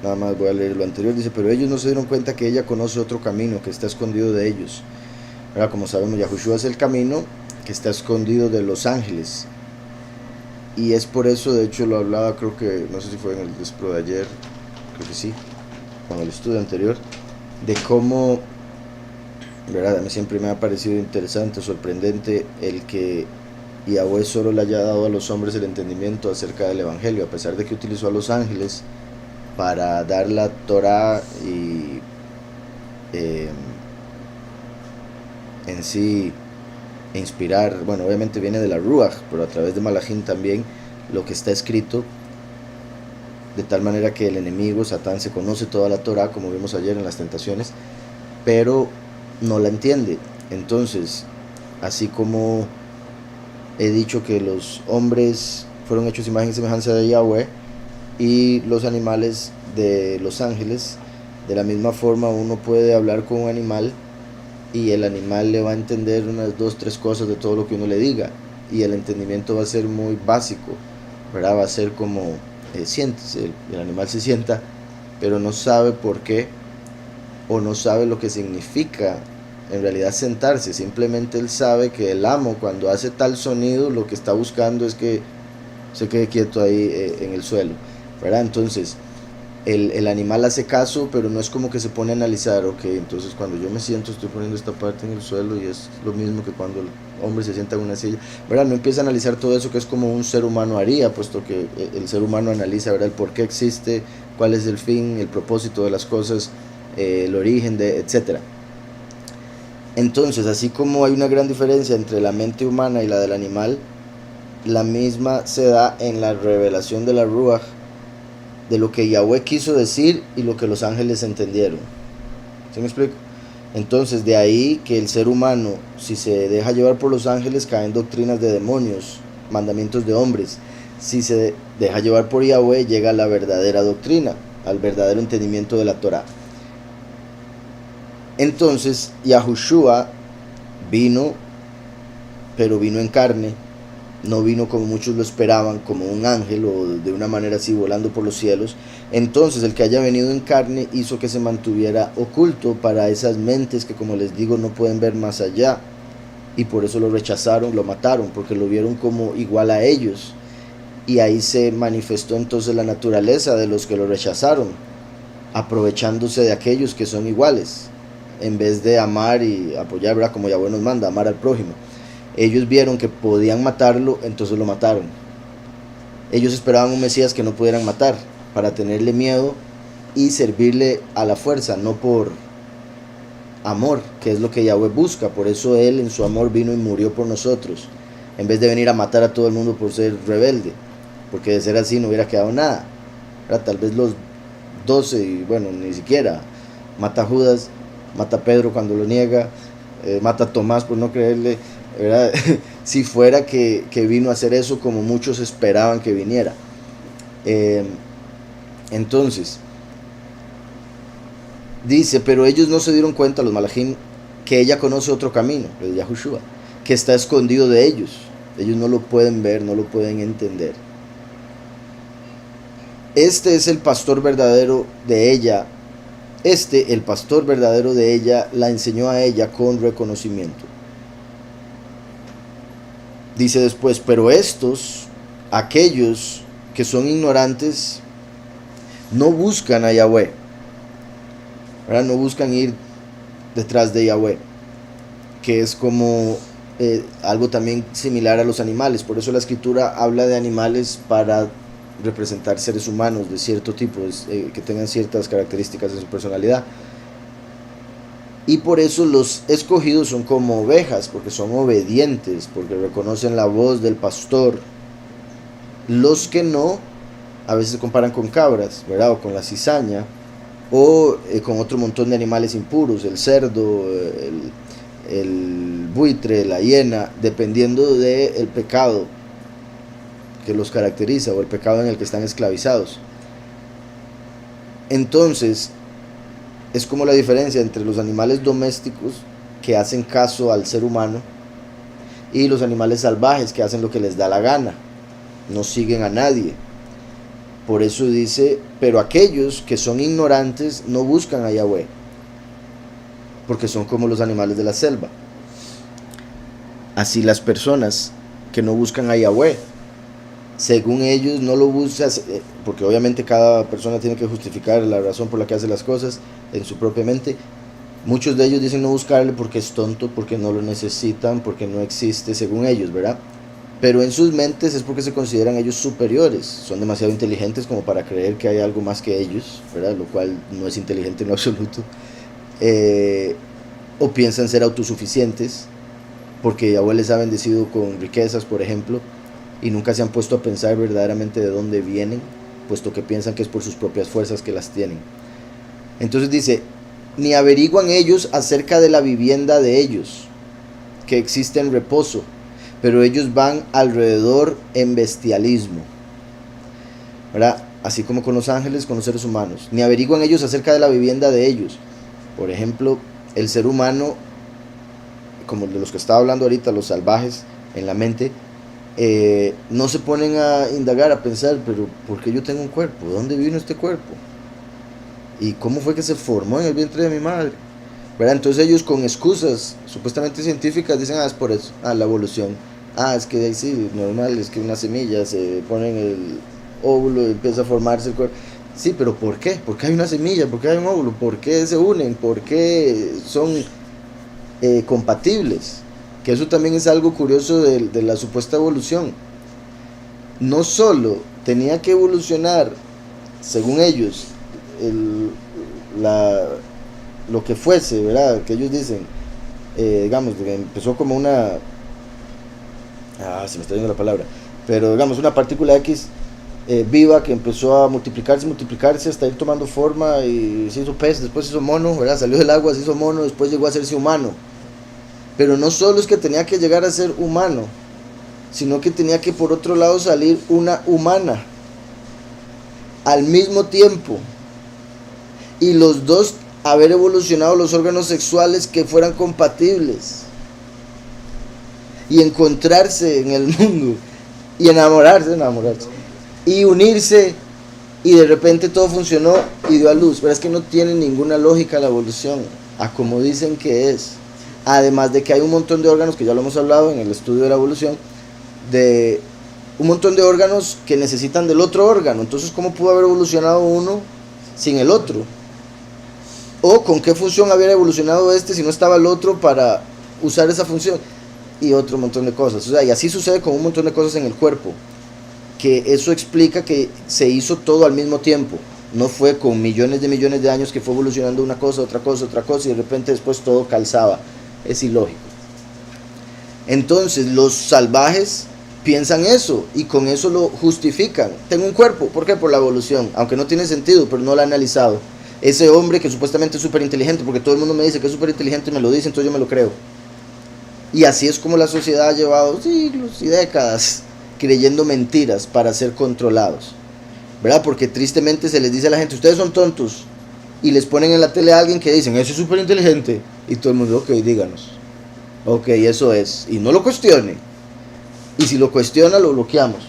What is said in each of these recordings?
nada más voy a leer lo anterior, dice, pero ellos no se dieron cuenta que ella conoce otro camino que está escondido de ellos. Ahora, como sabemos, Yahushua es el camino que está escondido de los ángeles. Y es por eso, de hecho lo hablaba, creo que, no sé si fue en el Despro de ayer, creo que sí, con el estudio anterior, de cómo, ¿verdad? A mí siempre me ha parecido interesante, sorprendente el que Yahweh solo le haya dado a los hombres el entendimiento acerca del Evangelio, a pesar de que utilizó a los ángeles para dar la Torah y eh, en sí inspirar, bueno, obviamente viene de la Ruach, pero a través de Malachim también lo que está escrito, de tal manera que el enemigo, Satán, se conoce toda la Torah, como vimos ayer en las tentaciones, pero no la entiende. Entonces, así como he dicho que los hombres fueron hechos imagen y semejanza de Yahweh y los animales de los ángeles, de la misma forma uno puede hablar con un animal y el animal le va a entender unas dos, tres cosas de todo lo que uno le diga, y el entendimiento va a ser muy básico, ¿verdad? Va a ser como siéntese, el animal se sienta, pero no sabe por qué o no sabe lo que significa en realidad sentarse. Simplemente él sabe que el amo, cuando hace tal sonido, lo que está buscando es que se quede quieto ahí en el suelo, ¿verdad? Entonces el animal hace caso, pero no es como que se pone a analizar, ok, entonces cuando yo me siento estoy poniendo esta parte en el suelo y es lo mismo que cuando el hombre se sienta en una silla, ¿verdad? No empieza a analizar todo eso que es como un ser humano haría, puesto que el ser humano analiza, ¿verdad? El por qué existe, cuál es el fin, el propósito de las cosas, el origen de, etcétera. Entonces, así como hay una gran diferencia entre la mente humana y la del animal, la misma se da en la revelación de la Ruach, de lo que Yahweh quiso decir y lo que los ángeles entendieron. ¿Sí me explico? Entonces, de ahí que el ser humano, si se deja llevar por los ángeles, cae en doctrinas de demonios, mandamientos de hombres. Si se deja llevar por Yahweh, llega a la verdadera doctrina, al verdadero entendimiento de la Torah. Entonces, Yahushua vino, pero vino en carne, no vino como muchos lo esperaban, como un ángel o de una manera así volando por los cielos. Entonces el que haya venido en carne hizo que se mantuviera oculto para esas mentes que, como les digo, no pueden ver más allá, y por eso lo rechazaron, lo mataron, porque lo vieron como igual a ellos. Y ahí se manifestó entonces la naturaleza de los que lo rechazaron, aprovechándose de aquellos que son iguales, en vez de amar y apoyar, ¿verdad? Como Yahweh nos manda, amar al prójimo. Ellos vieron que podían matarlo, entonces lo mataron. Ellos esperaban un Mesías que no pudieran matar, para tenerle miedo y servirle a la fuerza, no por amor, que es lo que Yahweh busca. Por eso Él en su amor vino y murió por nosotros, en vez de venir a matar a todo el mundo por ser rebelde, porque de ser así no hubiera quedado nada. ¿Verdad? Tal vez los 12, y bueno, ni siquiera. Mata a Judas, mata a Pedro cuando lo niega, mata a Tomás por no creerle, ¿verdad? Si fuera que vino a hacer eso como muchos esperaban que viniera. Eh, entonces, dice, pero ellos no se dieron cuenta, los malajim, que ella conoce otro camino, el de Yahushua, que está escondido de ellos. Ellos no lo pueden ver, no lo pueden entender. Este es el pastor verdadero de ella. El pastor verdadero de ella, la enseñó a ella con reconocimiento. Dice después, pero estos, aquellos que son ignorantes, no buscan a Yahweh, ¿verdad? No buscan ir detrás de Yahweh, que es como algo también similar a los animales. Por eso la escritura habla de animales para representar seres humanos de cierto tipo, que tengan ciertas características de su personalidad. Y por eso los escogidos son como ovejas, porque son obedientes, porque reconocen la voz del pastor. Los que no, a veces se comparan con cabras, ¿verdad? O con la cizaña, o con otro montón de animales impuros, el cerdo, el buitre, la hiena, dependiendo del pecado que los caracteriza o el pecado en el que están esclavizados. Entonces, es como la diferencia entre los animales domésticos que hacen caso al ser humano y los animales salvajes que hacen lo que les da la gana, no siguen a nadie. Por eso dice, pero aquellos que son ignorantes no buscan a Yahweh, porque son como los animales de la selva. Así las personas que no buscan a Yahweh, según ellos no lo buscan, porque obviamente cada persona tiene que justificar la razón por la que hace las cosas en su propia mente. Muchos de ellos dicen no buscarle porque es tonto, porque no lo necesitan, porque no existe, según ellos, ¿verdad? Pero en sus mentes es porque se consideran ellos superiores, son demasiado inteligentes como para creer que hay algo más que ellos, ¿verdad? Lo cual no es inteligente en lo absoluto. O piensan ser autosuficientes, porque Yahweh les ha bendecido con riquezas, por ejemplo, y nunca se han puesto a pensar verdaderamente de dónde vienen, puesto que piensan que es por sus propias fuerzas que las tienen. Entonces dice, ni averiguan ellos acerca de la vivienda de ellos, que existe en reposo, pero ellos van alrededor en bestialismo, ¿verdad? Así como con los ángeles, con los seres humanos. Ni averiguan ellos acerca de la vivienda de ellos. Por ejemplo, el ser humano, como de los que estaba hablando ahorita, los salvajes en la mente, no se ponen a indagar, a pensar, pero ¿por qué yo tengo un cuerpo? ¿De dónde vino este cuerpo? ¿Y cómo fue que se formó en el vientre de mi madre? ¿Verdad? Entonces ellos con excusas supuestamente científicas dicen, es por eso, la evolución. Es que ahí sí, normal, es que una semilla se pone en el óvulo y empieza a formarse el cuerpo. Sí, pero ¿por qué? ¿Por qué hay una semilla? ¿Por qué hay un óvulo? ¿Por qué se unen? ¿Por qué son compatibles? Que eso también es algo curioso de la supuesta evolución. No solo tenía que evolucionar, según ellos, lo que fuese, ¿verdad? Que ellos dicen, digamos, que empezó como una... se me está yendo la palabra. Pero digamos, una partícula X viva que empezó a multiplicarse hasta ir tomando forma y se hizo pez, después se hizo mono, ¿verdad? Salió del agua, se hizo mono, después llegó a hacerse humano. Pero no solo es que tenía que llegar a ser humano, sino que tenía que por otro lado salir una humana al mismo tiempo, y los dos haber evolucionado los órganos sexuales que fueran compatibles y encontrarse en el mundo y enamorarse y unirse, y de repente todo funcionó y dio a luz. Pero es que no tiene ninguna lógica la evolución a como dicen que es. Además de que hay un montón de órganos, que ya lo hemos hablado en el estudio de la evolución, de un montón de órganos que necesitan del otro órgano. Entonces, ¿cómo pudo haber evolucionado uno sin el otro? ¿O con qué función había evolucionado este si no estaba el otro para usar esa función? Y otro montón de cosas. O sea, y así sucede con un montón de cosas en el cuerpo, que eso explica que se hizo todo al mismo tiempo. No fue con millones de años que fue evolucionando una cosa, otra cosa, y de repente después todo calzaba. Es ilógico. Entonces los salvajes piensan eso y con eso lo justifican. Tengo un cuerpo, ¿por qué? Por la evolución, aunque no tiene sentido, pero no lo ha analizado. Ese hombre que supuestamente es súper inteligente, porque todo el mundo me dice que es súper inteligente y me lo dice, entonces yo me lo creo. Y así es como la sociedad ha llevado siglos y décadas creyendo mentiras para ser controlados, ¿verdad? Porque tristemente se les dice a la gente, ustedes son tontos, y les ponen en la tele a alguien que dicen, ese es súper inteligente, y todo el mundo, ok, díganos, ok, eso es, y no lo cuestione, y si lo cuestiona lo bloqueamos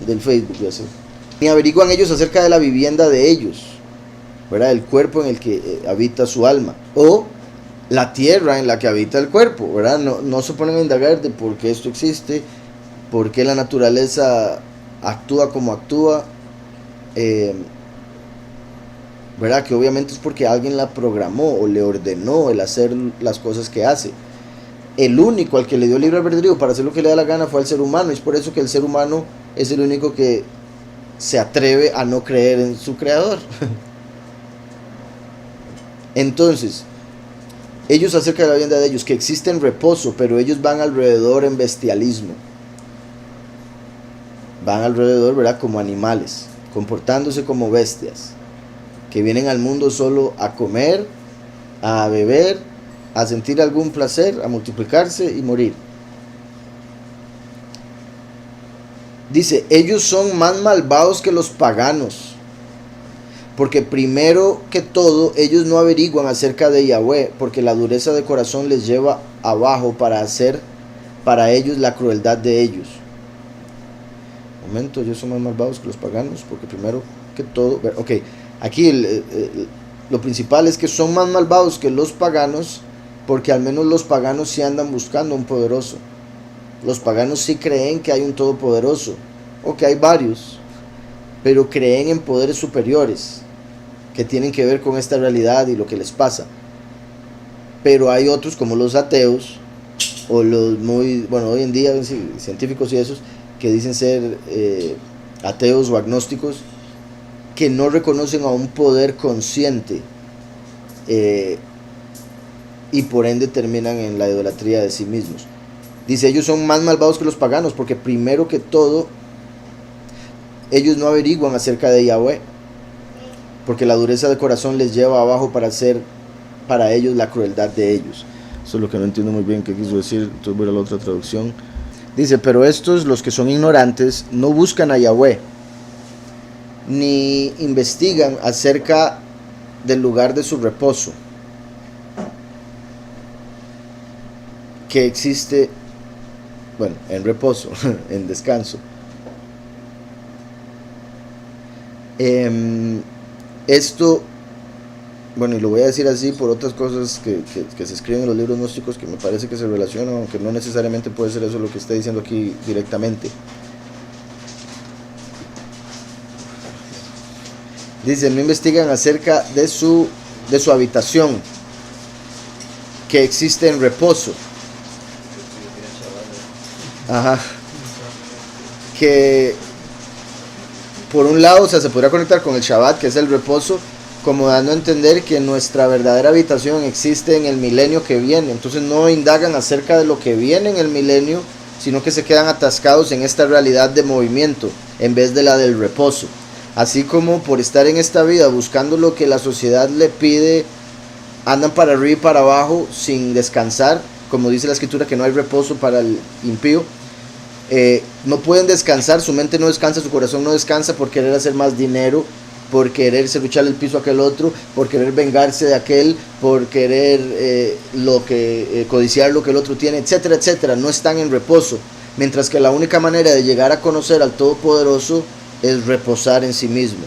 del Facebook y así. Ni averiguan ellos acerca de la vivienda de ellos, ¿verdad? El cuerpo en el que habita su alma, o la tierra en la que habita el cuerpo, ¿verdad? No se ponen a indagar de por qué esto existe, por qué la naturaleza actúa como actúa, ¿verdad? Que obviamente es porque alguien la programó o le ordenó el hacer las cosas que hace. El único al que le dio libre albedrío para hacer lo que le da la gana fue al ser humano, y es por eso que el ser humano es el único que se atreve a no creer en su creador. Entonces, ellos acerca de la vivienda de ellos, que existe en reposo, pero ellos van alrededor en bestialismo. Van alrededor, ¿verdad? Como animales, comportándose como bestias, que vienen al mundo solo a comer, a beber, a sentir algún placer, a multiplicarse y morir. Dice, ellos son más malvados que los paganos, porque primero que todo ellos no averiguan acerca de Yahweh, porque la dureza de corazón les lleva abajo para hacer para ellos la crueldad de ellos. Momento, ellos son más malvados que los paganos, porque primero que todo, ok, aquí lo principal es que son más malvados que los paganos, porque al menos los paganos sí andan buscando un poderoso. Los paganos sí creen que hay un todopoderoso, o que hay varios, pero creen en poderes superiores, que tienen que ver con esta realidad y lo que les pasa. Pero hay otros como los ateos, o los muy, bueno, hoy en día científicos y esos, que dicen ser ateos o agnósticos, que no reconocen a un poder consciente, y por ende terminan en la idolatría de sí mismos. Dice, ellos son más malvados que los paganos, porque primero que todo, ellos no averiguan acerca de Yahweh, porque la dureza de corazón les lleva abajo para hacer para ellos la crueldad de ellos. Eso es lo que no entiendo muy bien qué quiso decir, entonces voy a la otra traducción. Dice, pero estos, los que son ignorantes, no buscan a Yahweh, ni investigan acerca del lugar de su reposo, que existe, bueno, en reposo, en descanso. Esto, bueno, y lo voy a decir así por otras cosas que se escriben en los libros gnósticos, que me parece que se relacionan, aunque no necesariamente puede ser eso lo que está diciendo aquí directamente. Dice, no investigan acerca de su habitación, que existe en reposo. Ajá. Que por un lado, o sea, se podría conectar con el Shabbat, que es el reposo, como dando a entender que nuestra verdadera habitación existe en el milenio que viene. Entonces no indagan acerca de lo que viene en el milenio, sino que se quedan atascados en esta realidad de movimiento en vez de la del reposo. Así como por estar en esta vida buscando lo que la sociedad le pide, andan para arriba y para abajo sin descansar, como dice la escritura que no hay reposo para el impío. No pueden descansar, su mente no descansa, su corazón no descansa por querer hacer más dinero, por querer serrucharle el piso a aquel otro, por querer vengarse de aquel, por querer codiciar lo que el otro tiene, etcétera, etcétera. No están en reposo, mientras que la única manera de llegar a conocer al Todopoderoso es reposar en sí mismo,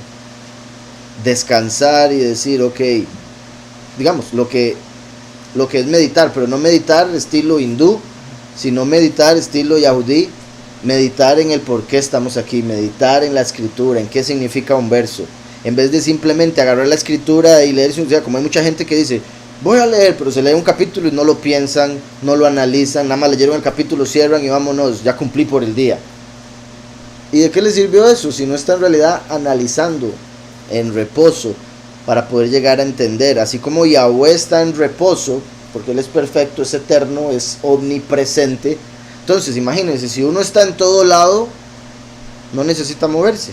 descansar y decir, ok, digamos, lo que es meditar, pero no meditar estilo hindú, sino meditar estilo yahudí, meditar en el por qué estamos aquí, meditar en la escritura, en qué significa un verso, en vez de simplemente agarrar la escritura y leerse, o sea, como hay mucha gente que dice, voy a leer, pero se lee un capítulo y no lo piensan, no lo analizan, nada más leyeron el capítulo, cierran y vámonos, ya cumplí por el día. ¿Y de qué les sirvió eso si no está en realidad analizando en reposo para poder llegar a entender? Así como Yahweh está en reposo, porque Él es perfecto, es eterno, es omnipresente. Entonces imagínense, si uno está en todo lado, no necesita moverse,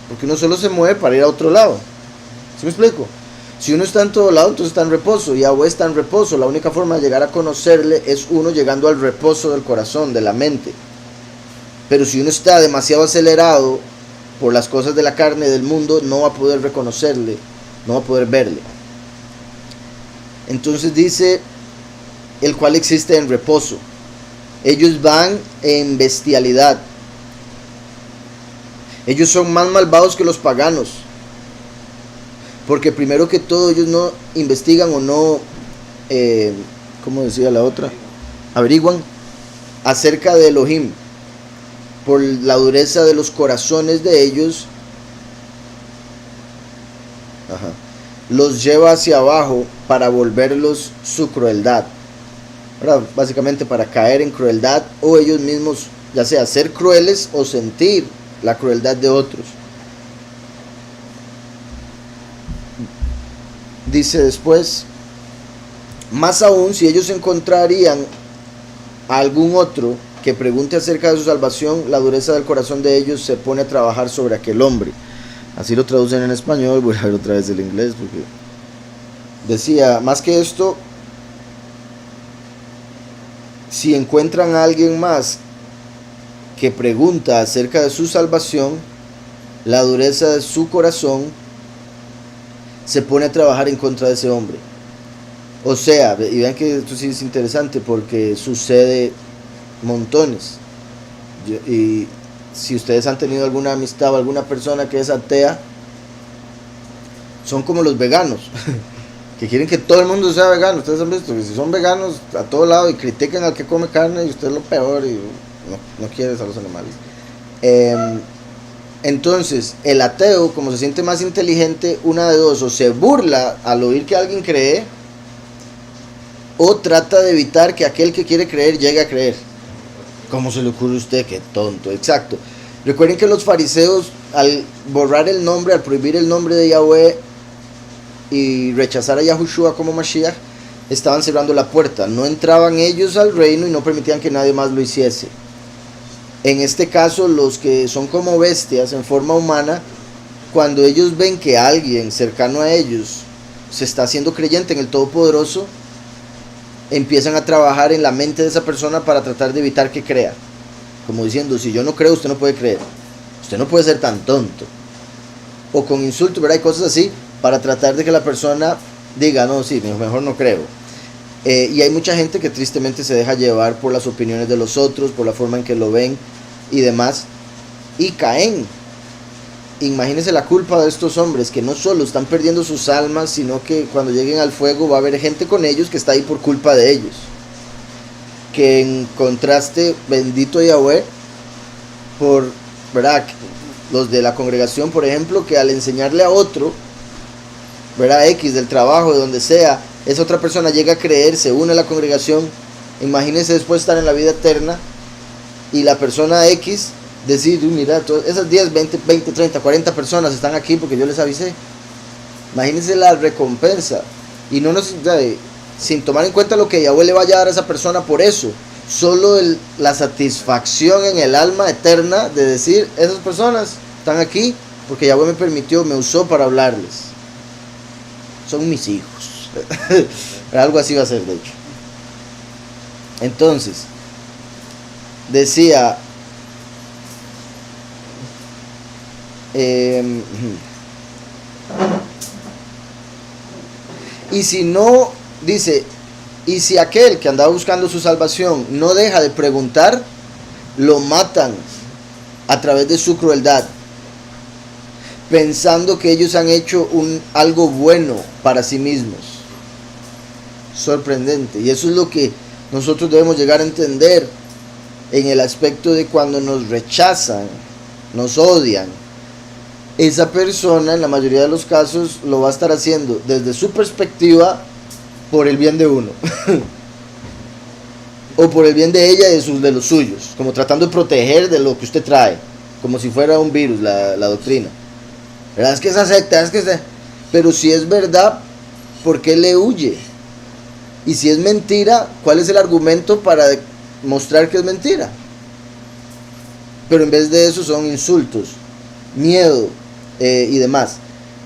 porque uno solo se mueve para ir a otro lado. ¿Sí me explico? Si uno está en todo lado, entonces está en reposo. Yahweh está en reposo. La única forma de llegar a conocerle es uno llegando al reposo del corazón, de la mente. Pero si uno está demasiado acelerado por las cosas de la carne, del mundo, no va a poder reconocerle, no va a poder verle. Entonces dice, el cual existe en reposo. Ellos van en bestialidad. Ellos son más malvados que los paganos, porque primero que todo ellos no investigan o no, ¿cómo decía la otra? Averiguan acerca de Elohim. Por la dureza de los corazones de ellos, los lleva hacia abajo para volverlos su crueldad. ¿Verdad? Básicamente para caer en crueldad, o ellos mismos, ya sea ser crueles o sentir la crueldad de otros. Dice después, más aún si ellos encontrarían a algún otro que pregunte acerca de su salvación, la dureza del corazón de ellos se pone a trabajar sobre aquel hombre. Así lo traducen en español. Voy a ver otra vez el inglés porque decía, más que esto, si encuentran a alguien más que pregunta acerca de su salvación, la dureza de su corazón se pone a trabajar en contra de ese hombre. O sea, y vean que esto sí es interesante porque sucede montones. Y si ustedes han tenido alguna amistad o alguna persona que es atea, son como los veganos, que quieren que todo el mundo sea vegano. Ustedes han visto que si son veganos a todo lado y critican al que come carne, y usted es lo peor y no quieres a los animales. Entonces, el ateo, como se siente más inteligente, una de dos: o se burla al oír que alguien cree, o trata de evitar que aquel que quiere creer llegue a creer. ¿Cómo se le ocurre a usted? Qué tonto. Exacto. Recuerden que los fariseos, al borrar el nombre, al prohibir el nombre de Yahweh y rechazar a Yahushua como Mashiach, estaban cerrando la puerta. No entraban ellos al reino y no permitían que nadie más lo hiciese. En este caso, los que son como bestias en forma humana, cuando ellos ven que alguien cercano a ellos se está haciendo creyente en el Todopoderoso, empiezan a trabajar en la mente de esa persona para tratar de evitar que crea. Como diciendo, si yo no creo, usted no puede creer. Usted no puede ser tan tonto. O con insultos, ¿verdad? Hay cosas así para tratar de que la persona diga, no, sí, mejor no creo. Y hay mucha gente que tristemente se deja llevar por las opiniones de los otros, por la forma en que lo ven y demás, y caen. Imagínense la culpa de estos hombres, que no solo están perdiendo sus almas, sino que cuando lleguen al fuego va a haber gente con ellos que está ahí por culpa de ellos. Que en contraste, bendito Yahweh, por, ¿verdad?, los de la congregación, por ejemplo, que al enseñarle a otro, ¿verdad?, X del trabajo, de donde sea, esa otra persona llega a creer, se une a la congregación. Imagínense después estar en la vida eterna y la persona X decir, mira, esas 10, 20, 30, 40 personas están aquí porque yo les avisé. Imagínense la recompensa. Y no nos, sin tomar en cuenta lo que Yahweh le vaya a dar a esa persona por eso, solo la satisfacción en el alma eterna de decir, esas personas están aquí porque Yahweh me permitió, me usó para hablarles. Son mis hijos. Algo así va a ser, de hecho. Entonces, decía, y si no, dice, y si aquel que andaba buscando su salvación no deja de preguntar, lo matan a través de su crueldad, pensando que ellos han hecho algo bueno para sí mismos. Sorprendente. Y eso es lo que nosotros debemos llegar a entender en el aspecto de cuando nos rechazan, nos odian. Esa persona en la mayoría de los casos lo va a estar haciendo desde su perspectiva por el bien de uno o por el bien de ella y de los suyos, como tratando de proteger de lo que usted trae, como si fuera un virus la doctrina, ¿verdad? Es que esa secta, pero si es verdad, ¿por qué le huye? Y si es mentira, ¿cuál es el argumento para mostrar que es mentira? Pero en vez de eso son insultos, miedo y demás.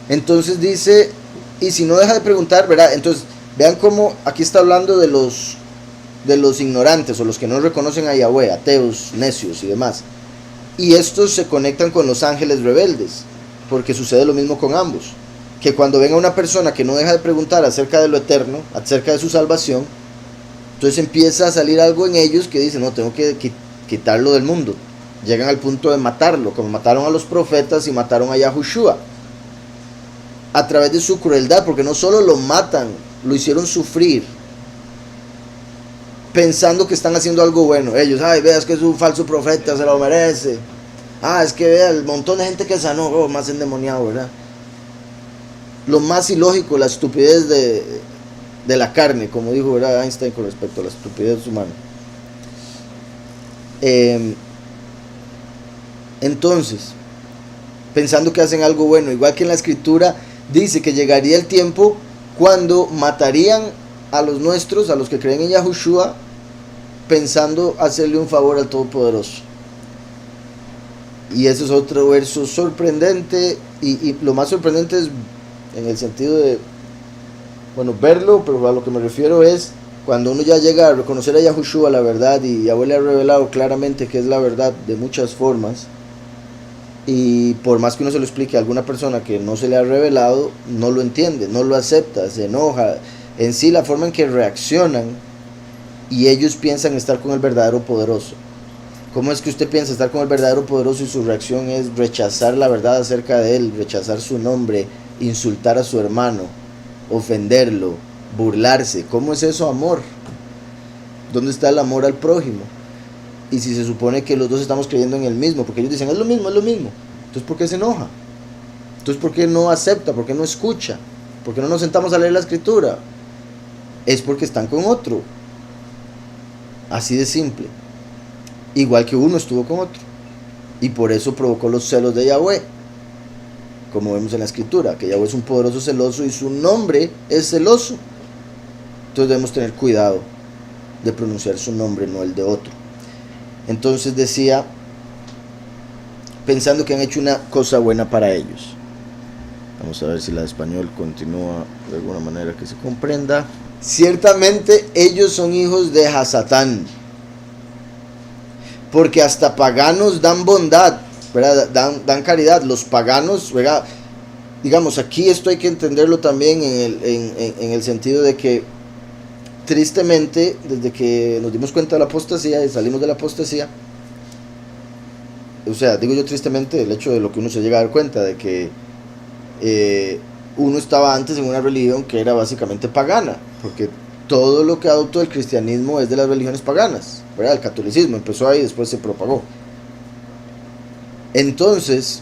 Entonces dice, y si no deja de preguntar, ¿verdad? Entonces vean cómo aquí está hablando de los ignorantes o los que no reconocen a Yahweh, ateos, necios y demás. Y estos se conectan con los ángeles rebeldes, porque sucede lo mismo con ambos. Que cuando venga una persona que no deja de preguntar acerca de lo eterno, acerca de su salvación, entonces empieza a salir algo en ellos que dicen, no, tengo que quitarlo del mundo. Llegan al punto de matarlo, como mataron a los profetas y mataron a Yahushua, a través de su crueldad, porque no solo lo matan, lo hicieron sufrir, pensando que están haciendo algo bueno. Ellos, vea, es que es un falso profeta, se lo merece. Es que vea, el montón de gente que sanó, más endemoniado, ¿verdad? Lo más ilógico, la estupidez de la carne, como dijo, ¿verdad?, Einstein con respecto a la estupidez humana. Entonces, pensando que hacen algo bueno, igual que en la escritura dice que llegaría el tiempo cuando matarían a los nuestros, a los que creen en Yahushua, pensando hacerle un favor al Todopoderoso. Y eso es otro verso sorprendente, y lo más sorprendente es en el sentido de, verlo, pero a lo que me refiero es cuando uno ya llega a reconocer a Yahushua la verdad, y Yahweh le ha revelado claramente que es la verdad de muchas formas, y por más que uno se lo explique a alguna persona que no se le ha revelado, no lo entiende, no lo acepta, se enoja. En sí, la forma en que reaccionan, y ellos piensan estar con el verdadero poderoso, ¿Cómo es que usted piensa estar con el verdadero poderoso y su reacción es rechazar la verdad acerca de él, rechazar su nombre, insultar a su hermano, ofenderlo, burlarse? ¿Cómo es eso amor? ¿Dónde está el amor al prójimo? Y si se supone que los dos estamos creyendo en el mismo, porque ellos dicen es lo mismo, entonces ¿por qué se enoja? Entonces ¿por qué no acepta? ¿Por qué no escucha? ¿Por qué no nos sentamos a leer la escritura? Es porque están con otro. Así de simple. Igual que uno estuvo con otro. Y por eso provocó los celos de Yahweh. Como vemos en la escritura, que Yahweh es un poderoso celoso y su nombre es celoso. Entonces debemos tener cuidado de pronunciar su nombre, no el de otro. Entonces decía, pensando que han hecho una cosa buena para ellos. Vamos a ver si la de español continúa de alguna manera que se comprenda. Ciertamente ellos son hijos de Hasatán, porque hasta paganos dan bondad, ¿verdad? Dan caridad. Los paganos, ¿verdad? Digamos, aquí esto hay que entenderlo también en el sentido de que tristemente, desde que nos dimos cuenta de la apostasía y salimos de la apostasía, o sea, digo yo tristemente el hecho de lo que uno se llega a dar cuenta, de que uno estaba antes en una religión que era básicamente pagana, porque todo lo que adoptó el cristianismo es de las religiones paganas, ¿verdad? El catolicismo empezó ahí y después se propagó. Entonces,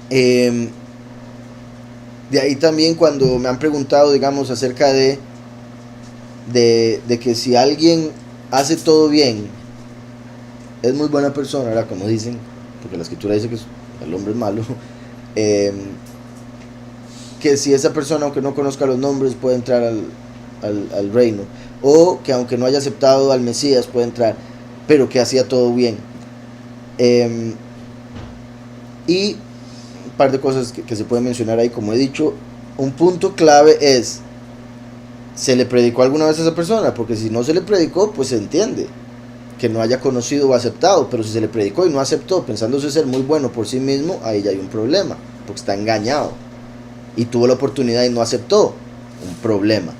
de ahí también cuando me han preguntado, digamos, acerca de que si alguien hace todo bien, es muy buena persona, ¿verdad? Como dicen, porque la escritura dice que el hombre es malo. Que si esa persona, aunque no conozca los nombres, puede entrar al reino, o que aunque no haya aceptado al Mesías puede entrar, pero que hacía todo bien. Y un par de cosas que se pueden mencionar ahí, como he dicho. Un punto clave es, ¿se le predicó alguna vez a esa persona? Porque si no se le predicó, pues se entiende que no haya conocido o aceptado. Pero si se le predicó y no aceptó, pensándose ser muy bueno por sí mismo, ahí ya hay un problema, porque está engañado. Y tuvo la oportunidad y no aceptó, un problema.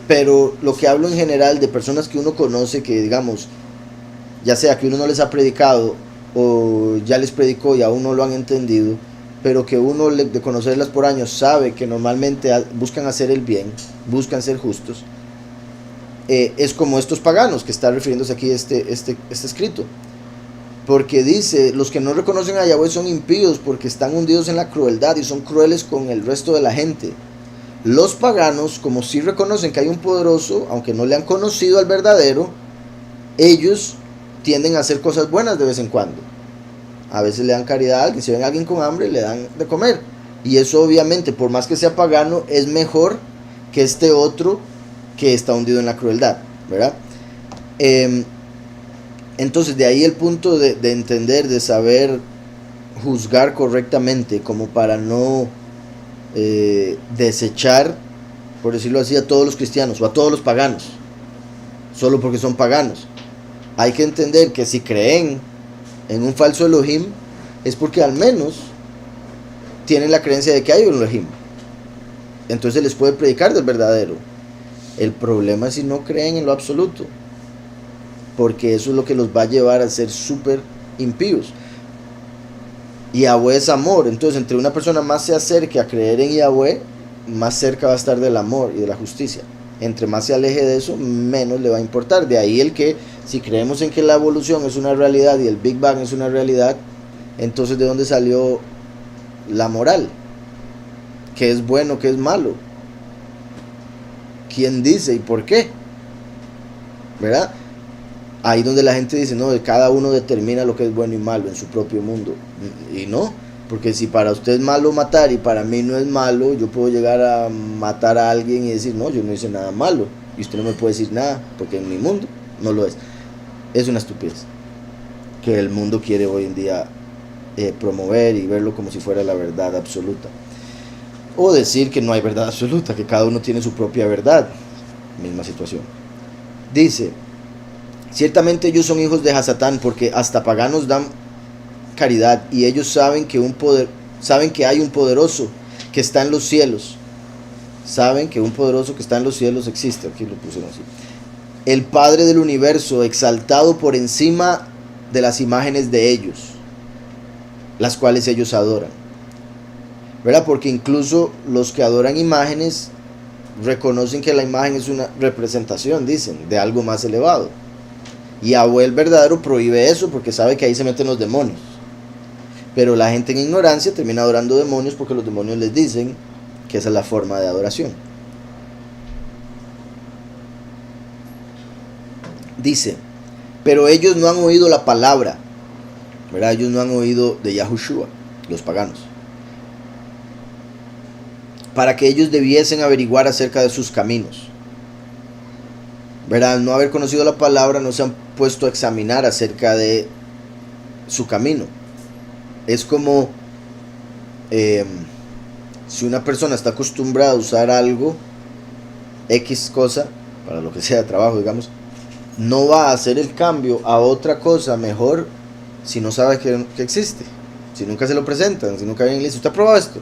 Pero lo que hablo en general de personas que uno conoce, que digamos, ya sea que uno no les ha predicado o ya les predicó y aún no lo han entendido, pero que uno de conocerlas por años sabe que normalmente buscan hacer el bien, buscan ser justos, es como estos paganos que está refiriéndose aquí este escrito. Porque dice, los que no reconocen a Yahweh son impíos porque están hundidos en la crueldad y son crueles con el resto de la gente. Los paganos, como sí reconocen que hay un poderoso, aunque no le han conocido al verdadero, ellos tienden a hacer cosas buenas de vez en cuando. A veces le dan caridad a alguien, si ven a alguien con hambre le dan de comer. Y eso obviamente, por más que sea pagano, es mejor que este otro que está hundido en la crueldad, ¿verdad? Entonces de ahí el punto de entender, de saber juzgar correctamente, como para no desechar, por decirlo así, a todos los cristianos o a todos los paganos, solo porque son paganos. Hay que entender que si creen en un falso Elohim, es porque al menos tienen la creencia de que hay un Elohim. Entonces les puede predicar del verdadero. El problema es si no creen en lo absoluto, porque eso es lo que los va a llevar a ser súper impíos. Y Yahweh es amor, entonces entre una persona más se acerque a creer en Yahweh, más cerca va a estar del amor y de la justicia. Entre más se aleje de eso, menos le va a importar. De ahí el que, si creemos en que la evolución es una realidad y el Big Bang es una realidad, entonces ¿de dónde salió la moral? ¿Qué es bueno, qué es malo? ¿Quién dice y por qué? ¿Verdad? Ahí donde la gente dice, no, cada uno determina lo que es bueno y malo en su propio mundo. Y no, porque si para usted es malo matar y para mí no es malo, yo puedo llegar a matar a alguien y decir, no, yo no hice nada malo. Y usted no me puede decir nada, porque en mi mundo no lo es. Es una estupidez que el mundo quiere hoy en día promover y verlo como si fuera la verdad absoluta. O decir que no hay verdad absoluta, que cada uno tiene su propia verdad. Misma situación. Dice, ciertamente ellos son hijos de Hasatán, porque hasta paganos dan caridad, y ellos saben que hay un poderoso que está en los cielos. Saben que un poderoso que está en los cielos existe. Aquí lo pusieron así. el Padre del universo, exaltado por encima de las imágenes de ellos, las cuales ellos adoran. ¿Verdad? Porque incluso los que adoran imágenes reconocen que la imagen es una representación, dicen, de algo más elevado. Y Yahweh el verdadero prohíbe eso porque sabe que ahí se meten los demonios. Pero la gente en ignorancia termina adorando demonios porque los demonios les dicen que esa es la forma de adoración. Dice, pero ellos no han oído la palabra, ¿verdad? Ellos no han oído de Yahushua, los paganos, para que ellos debiesen averiguar acerca de sus caminos. ¿Verdad? Al no haber conocido la palabra, no se han puesto a examinar acerca de su camino. Es como si una persona está acostumbrada a usar algo, X cosa, para lo que sea, trabajo, digamos, no va a hacer el cambio a otra cosa mejor si no sabe que existe, si nunca se lo presentan, si nunca alguien le dice, ¿usted ha probado esto?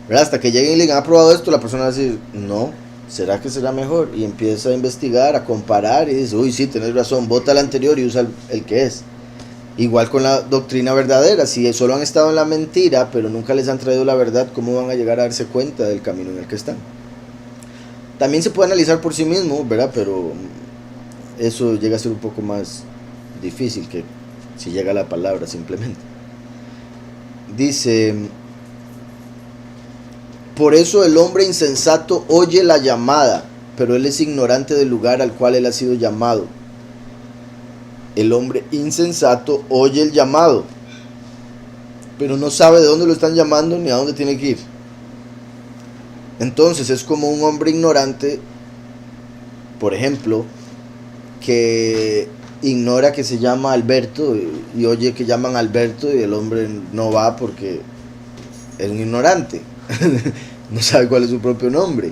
¿Verdad? Hasta que lleguen y le digan, ¿ha probado esto? La persona va a decir, no, ¿será que será mejor? Y empieza a investigar, a comparar y dice, uy, sí, tenés razón, bota el anterior y usa el que es. Igual con la doctrina verdadera, si solo han estado en la mentira, pero nunca les han traído la verdad, ¿cómo van a llegar a darse cuenta del camino en el que están? También se puede analizar por sí mismo, ¿verdad? Pero eso llega a ser un poco más difícil que si llega la palabra simplemente. Dice, por eso el hombre insensato oye la llamada, pero él es ignorante del lugar al cual él ha sido llamado. El hombre insensato oye el llamado, pero no sabe de dónde lo están llamando ni a dónde tiene que ir. Entonces es como un hombre ignorante, por ejemplo, que ignora que se llama Alberto y oye que llaman Alberto y el hombre no va porque es un ignorante. No sabe cuál es su propio nombre.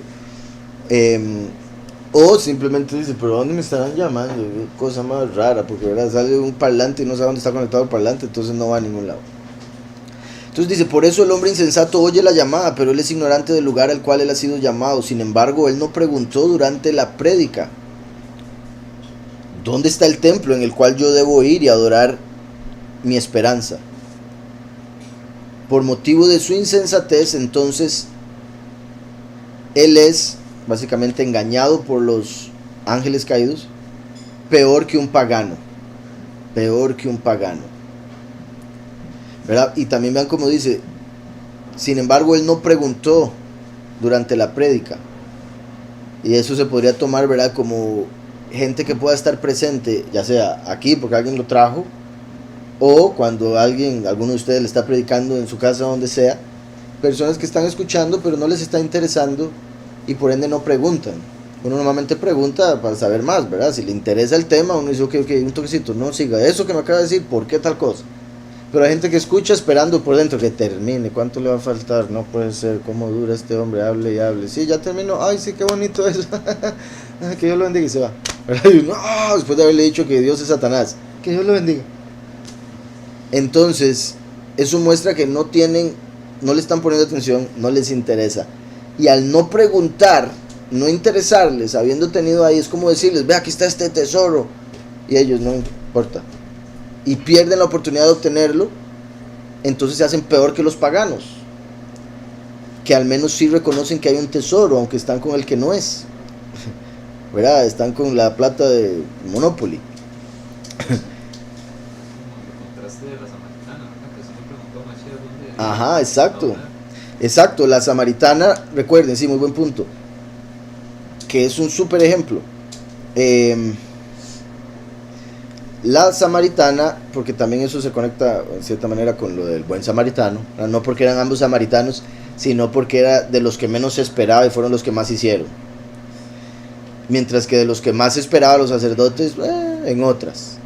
O simplemente dice, pero ¿dónde me estarán llamando? Cosa más rara, porque ¿verdad? Sale un parlante y no sabe dónde está conectado el parlante, entonces no va a ningún lado. Entonces dice, por eso el hombre insensato oye la llamada, pero él es ignorante del lugar al cual él ha sido llamado. Sin embargo, él no preguntó durante la prédica, ¿dónde está el templo en el cual yo debo ir y adorar mi esperanza? Por motivo de su insensatez, entonces, él es básicamente engañado por los ángeles caídos, peor que un pagano, ¿verdad? Y también vean cómo dice, sin embargo, él no preguntó durante la prédica, y eso se podría tomar, ¿verdad?, como gente que pueda estar presente, ya sea aquí porque alguien lo trajo, o cuando alguno de ustedes le está predicando en su casa, donde sea, personas que están escuchando pero no les está interesando y por ende no preguntan. Uno normalmente pregunta para saber más, ¿verdad? Si le interesa el tema, uno dice, ok, un toquecito, no, siga eso que me acaba de decir, ¿por qué tal cosa? Pero hay gente que escucha esperando por dentro que termine, ¿cuánto le va a faltar? No puede ser, ¿cómo dura este hombre? Hable y hable. Sí, ya terminó, ay, sí, qué bonito eso. Que Dios lo bendiga y se va. Y no, después de haberle dicho que Dios es Satanás, que Dios lo bendiga. Entonces, eso muestra que no le están poniendo atención, no les interesa. Y al no preguntar, no interesarles, habiendo tenido ahí, es como decirles, ve, aquí está este tesoro. Y ellos no importa. Y pierden la oportunidad de obtenerlo, entonces se hacen peor que los paganos, que al menos sí reconocen que hay un tesoro, aunque están con el que no es. ¿Verdad? Están con la plata de Monopoly. Ajá, exacto. Exacto, la samaritana, recuerden, sí, muy buen punto, que es un súper ejemplo. La samaritana, porque también eso se conecta en cierta manera con lo del buen samaritano, no porque eran ambos samaritanos, sino porque era de los que menos se esperaba y fueron los que más hicieron. Mientras que de los que más esperaban los sacerdotes, en otras.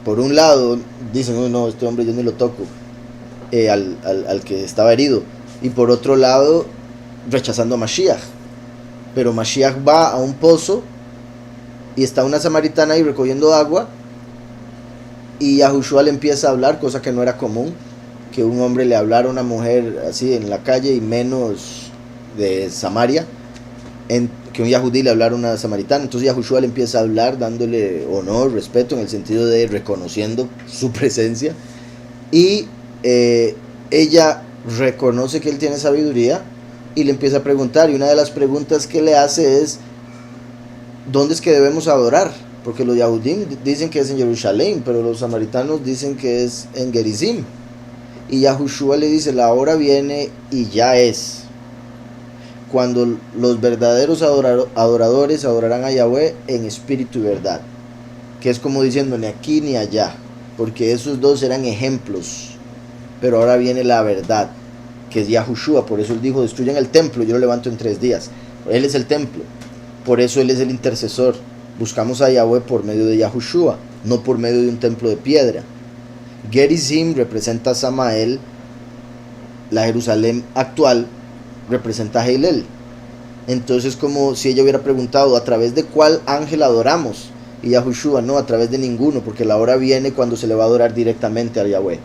Por un lado, dicen, oh, no, este hombre yo ni lo toco, al que estaba herido. Y por otro lado, rechazando a Mashiach. Pero Mashiach va a un pozo y está una samaritana ahí recogiendo agua. Y Yahushua le empieza a hablar, cosa que no era común, que un hombre le hablara a una mujer así en la calle y menos de Samaria. que un yahudí le hablara a una samaritana. Entonces Yahushua le empieza a hablar dándole honor, respeto, en el sentido de reconociendo su presencia. Y ella reconoce que él tiene sabiduría y le empieza a preguntar. Y una de las preguntas que le hace es: ¿dónde es que debemos adorar? Porque los Yahudim dicen que es en Jerusalén, pero los samaritanos dicen que es en Gerizim. Y Yahushua le dice: la hora viene y ya es, cuando los verdaderos adoradores adorarán a Yahweh en espíritu y verdad. Que es como diciendo, ni aquí ni allá, porque esos dos eran ejemplos, pero ahora viene la verdad, que es Yahushua. Por eso él dijo: destruyan el templo, yo lo levanto en 3 días. Él es el templo, por eso él es el intercesor. Buscamos a Yahweh por medio de Yahushua, no por medio de un templo de piedra. Gerizim representa a Samael, la Jerusalén actual representa a Heilel. Entonces, como si ella hubiera preguntado: ¿a través de cuál ángel adoramos? Y Yahushua: no, a través de ninguno, porque la hora viene cuando se le va a adorar directamente a Yahweh.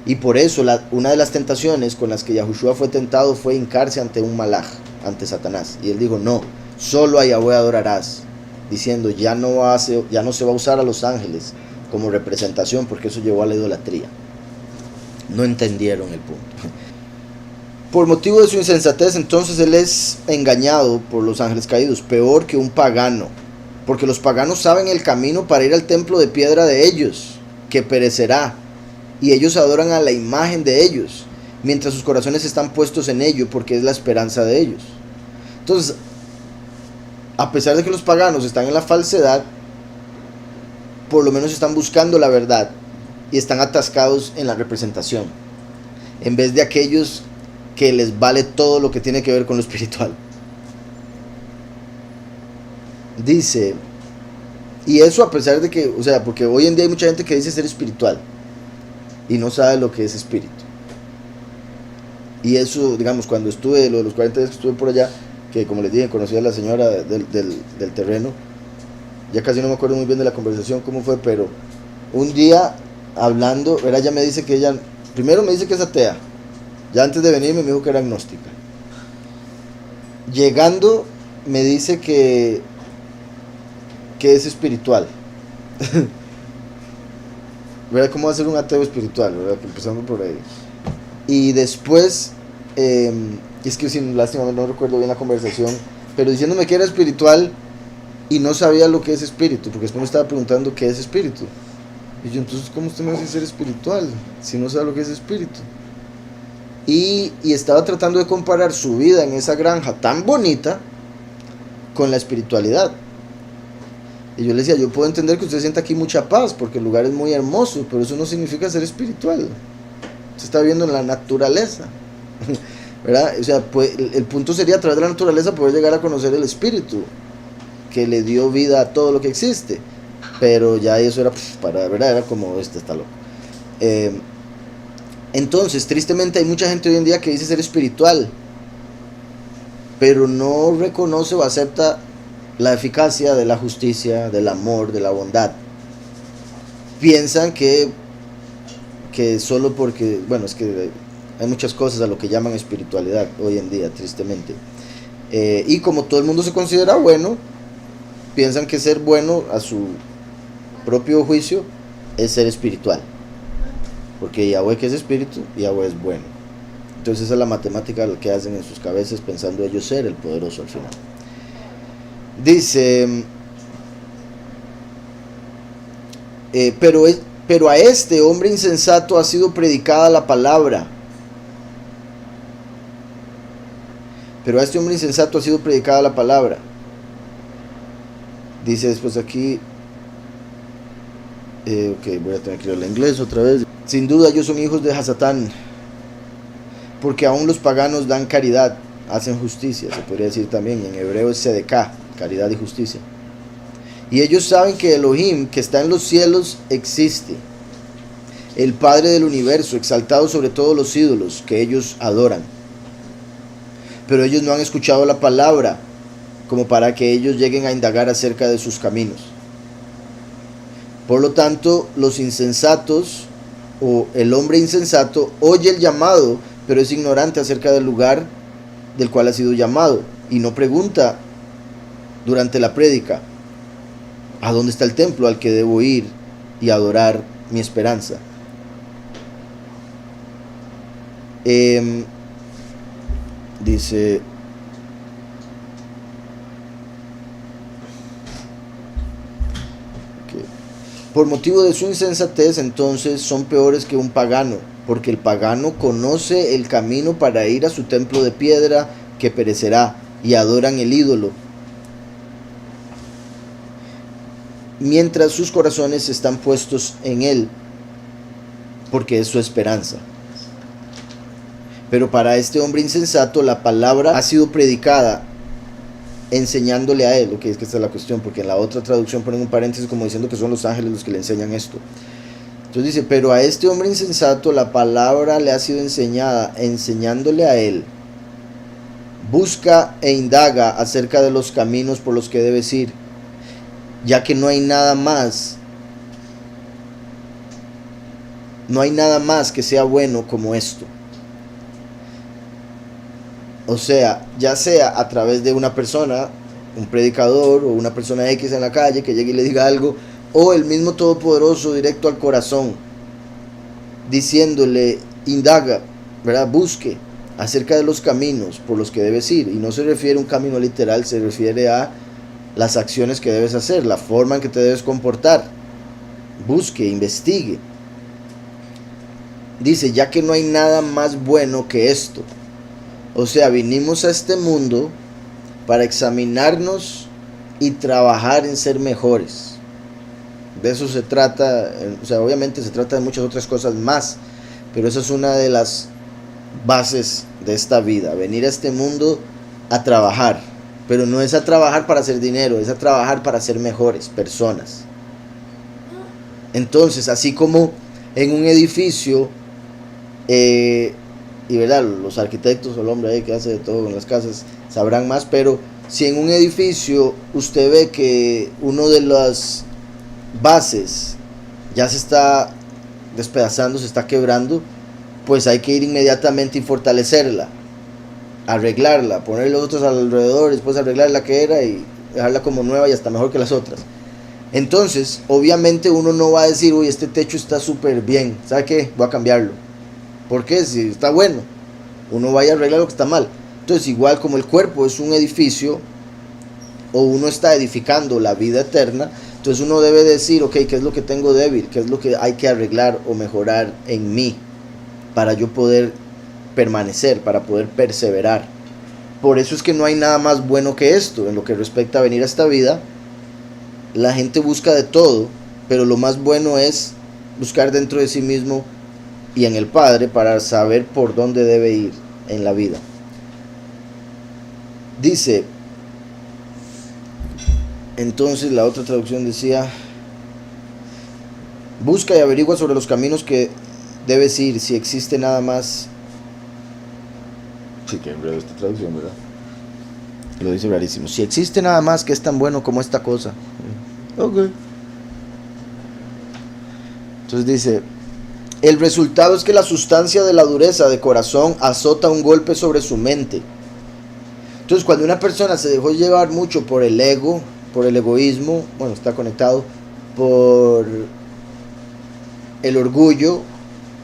Y por eso una de las tentaciones con las que Yahushua fue tentado fue hincarse ante un malaj, ante Satanás. Y él dijo: no, solo a Yahweh adorarás, diciendo: ya no se va a usar a los ángeles como representación, porque eso llevó a la idolatría. No entendieron el punto. Por motivo de su insensatez, entonces él es engañado por los ángeles caídos, peor que un pagano, porque los paganos saben el camino para ir al templo de piedra de ellos, que perecerá, y ellos adoran a la imagen de ellos, mientras sus corazones están puestos en ello, porque es la esperanza de ellos. Entonces, a pesar de que los paganos están en la falsedad, por lo menos están buscando la verdad y están atascados en la representación, en vez de aquellos que les vale todo lo que tiene que ver con lo espiritual. Dice, y eso a pesar de que, o sea, porque hoy en día hay mucha gente que dice ser espiritual y no sabe lo que es espíritu. Y eso, digamos, cuando estuve, los 40 días que estuve por allá, que como les dije, conocí a la señora del terreno, ya casi no me acuerdo muy bien de la conversación, cómo fue, pero un día hablando, ella me dice que ella, primero me dice que es atea, ya antes de venirme me dijo que era agnóstica. Llegando me dice que es espiritual. ¿Verdad? ¿Cómo va a ser un ateo espiritual? ¿Verdad? Empezando por ahí. Y después, es que sin lástima no recuerdo bien la conversación, pero diciéndome que era espiritual y no sabía lo que es espíritu, porque después me estaba preguntando qué es espíritu. Y yo: entonces, ¿cómo usted me dice ser espiritual si no sabe lo que es espíritu? Y estaba tratando de comparar su vida en esa granja tan bonita con la espiritualidad. Y yo le decía: yo puedo entender que usted sienta aquí mucha paz porque el lugar es muy hermoso, pero eso no significa ser espiritual. Se está viviendo en la naturaleza, ¿verdad? O sea, el punto sería, a través de la naturaleza, poder llegar a conocer el espíritu que le dio vida a todo lo que existe. Pero ya eso era ¿verdad? Era como, está loco. Entonces, tristemente hay mucha gente hoy en día que dice ser espiritual, pero no reconoce o acepta la eficacia de la justicia, del amor, de la bondad. Piensan que solo porque, bueno, es que hay muchas cosas a lo que llaman espiritualidad hoy en día, tristemente. Y como todo el mundo se considera bueno, piensan que ser bueno a su propio juicio es ser espiritual. Porque Yahweh, que es espíritu, Yahweh es bueno. Entonces esa es la matemática que hacen en sus cabezas, pensando ellos ser el poderoso al final. Dice, pero a este hombre insensato ha sido predicada la palabra. Pero a este hombre insensato ha sido predicada la palabra. Dice después aquí, ok, voy a tener que leer el inglés otra vez. Sin duda ellos son hijos de Hasatán, porque aún los paganos dan caridad, hacen justicia, se podría decir también, en hebreo es Sedeká, caridad y justicia. Y ellos saben que Elohim, que está en los cielos, existe, el Padre del universo, exaltado sobre todos los ídolos que ellos adoran. Pero ellos no han escuchado la palabra, como para que ellos lleguen a indagar acerca de sus caminos. Por lo tanto, los insensatos, o el hombre insensato, oye el llamado, pero es ignorante acerca del lugar del cual ha sido llamado, y no pregunta durante la prédica: ¿a dónde está el templo al que debo ir y adorar mi esperanza? Dice: por motivo de su insensatez, entonces son peores que un pagano, porque el pagano conoce el camino para ir a su templo de piedra que perecerá, y adoran el ídolo, mientras sus corazones están puestos en él, porque es su esperanza. Pero para este hombre insensato la palabra ha sido predicada, enseñándole a él. Ok, es que esta es la cuestión, porque en la otra traducción ponen un paréntesis como diciendo que son los ángeles los que le enseñan esto. Entonces dice: pero a este hombre insensato la palabra le ha sido enseñada, enseñándole a él: busca e indaga acerca de los caminos por los que debes ir, ya que no hay nada más que sea bueno como esto. O sea, ya sea a través de una persona, un predicador o una persona X en la calle que llegue y le diga algo, o el mismo Todopoderoso directo al corazón, diciéndole: indaga, ¿verdad? Busque acerca de los caminos por los que debes ir. Y no se refiere a un camino literal, se refiere a las acciones que debes hacer, la forma en que te debes comportar. Busque, investigue. Dice: ya que no hay nada más bueno que esto. O sea, vinimos a este mundo para examinarnos y trabajar en ser mejores. De eso se trata. O sea, obviamente se trata de muchas otras cosas más, pero esa es una de las bases de esta vida: venir a este mundo a trabajar. Pero no es a trabajar para hacer dinero, es a trabajar para ser mejores personas. Entonces, así como en un edificio, y verdad, los arquitectos o el hombre ahí que hace de todo en las casas sabrán más, pero si en un edificio usted ve que uno de las bases ya se está despedazando, se está quebrando, pues hay que ir inmediatamente y fortalecerla, arreglarla, poner los otros alrededor, después arreglar la que era y dejarla como nueva y hasta mejor que las otras. Entonces, obviamente uno no va a decir: uy, este techo está súper bien, ¿sabe qué? Voy a cambiarlo. ¿Por qué? Si está bueno, uno vaya a arreglar lo que está mal. Entonces, igual como el cuerpo es un edificio, o uno está edificando la vida eterna, entonces uno debe decir: ok, ¿qué es lo que tengo débil? ¿Qué es lo que hay que arreglar o mejorar en mí para yo poder permanecer, para poder perseverar? Por eso es que no hay nada más bueno que esto. En lo que respecta a venir a esta vida, la gente busca de todo, pero lo más bueno es buscar dentro de sí mismo y en el Padre para saber por dónde debe ir en la vida. Dice, entonces la otra traducción decía: busca y averigua sobre los caminos que debes ir, si existe nada más. Sí, que enredo esta traducción, ¿verdad? Lo dice rarísimo. Si existe nada más que es tan bueno como esta cosa. Ok. Entonces dice: el resultado es que la sustancia de la dureza de corazón azota un golpe sobre su mente. Entonces, cuando una persona se dejó llevar mucho por el ego, por el egoísmo, bueno, está conectado, por el orgullo,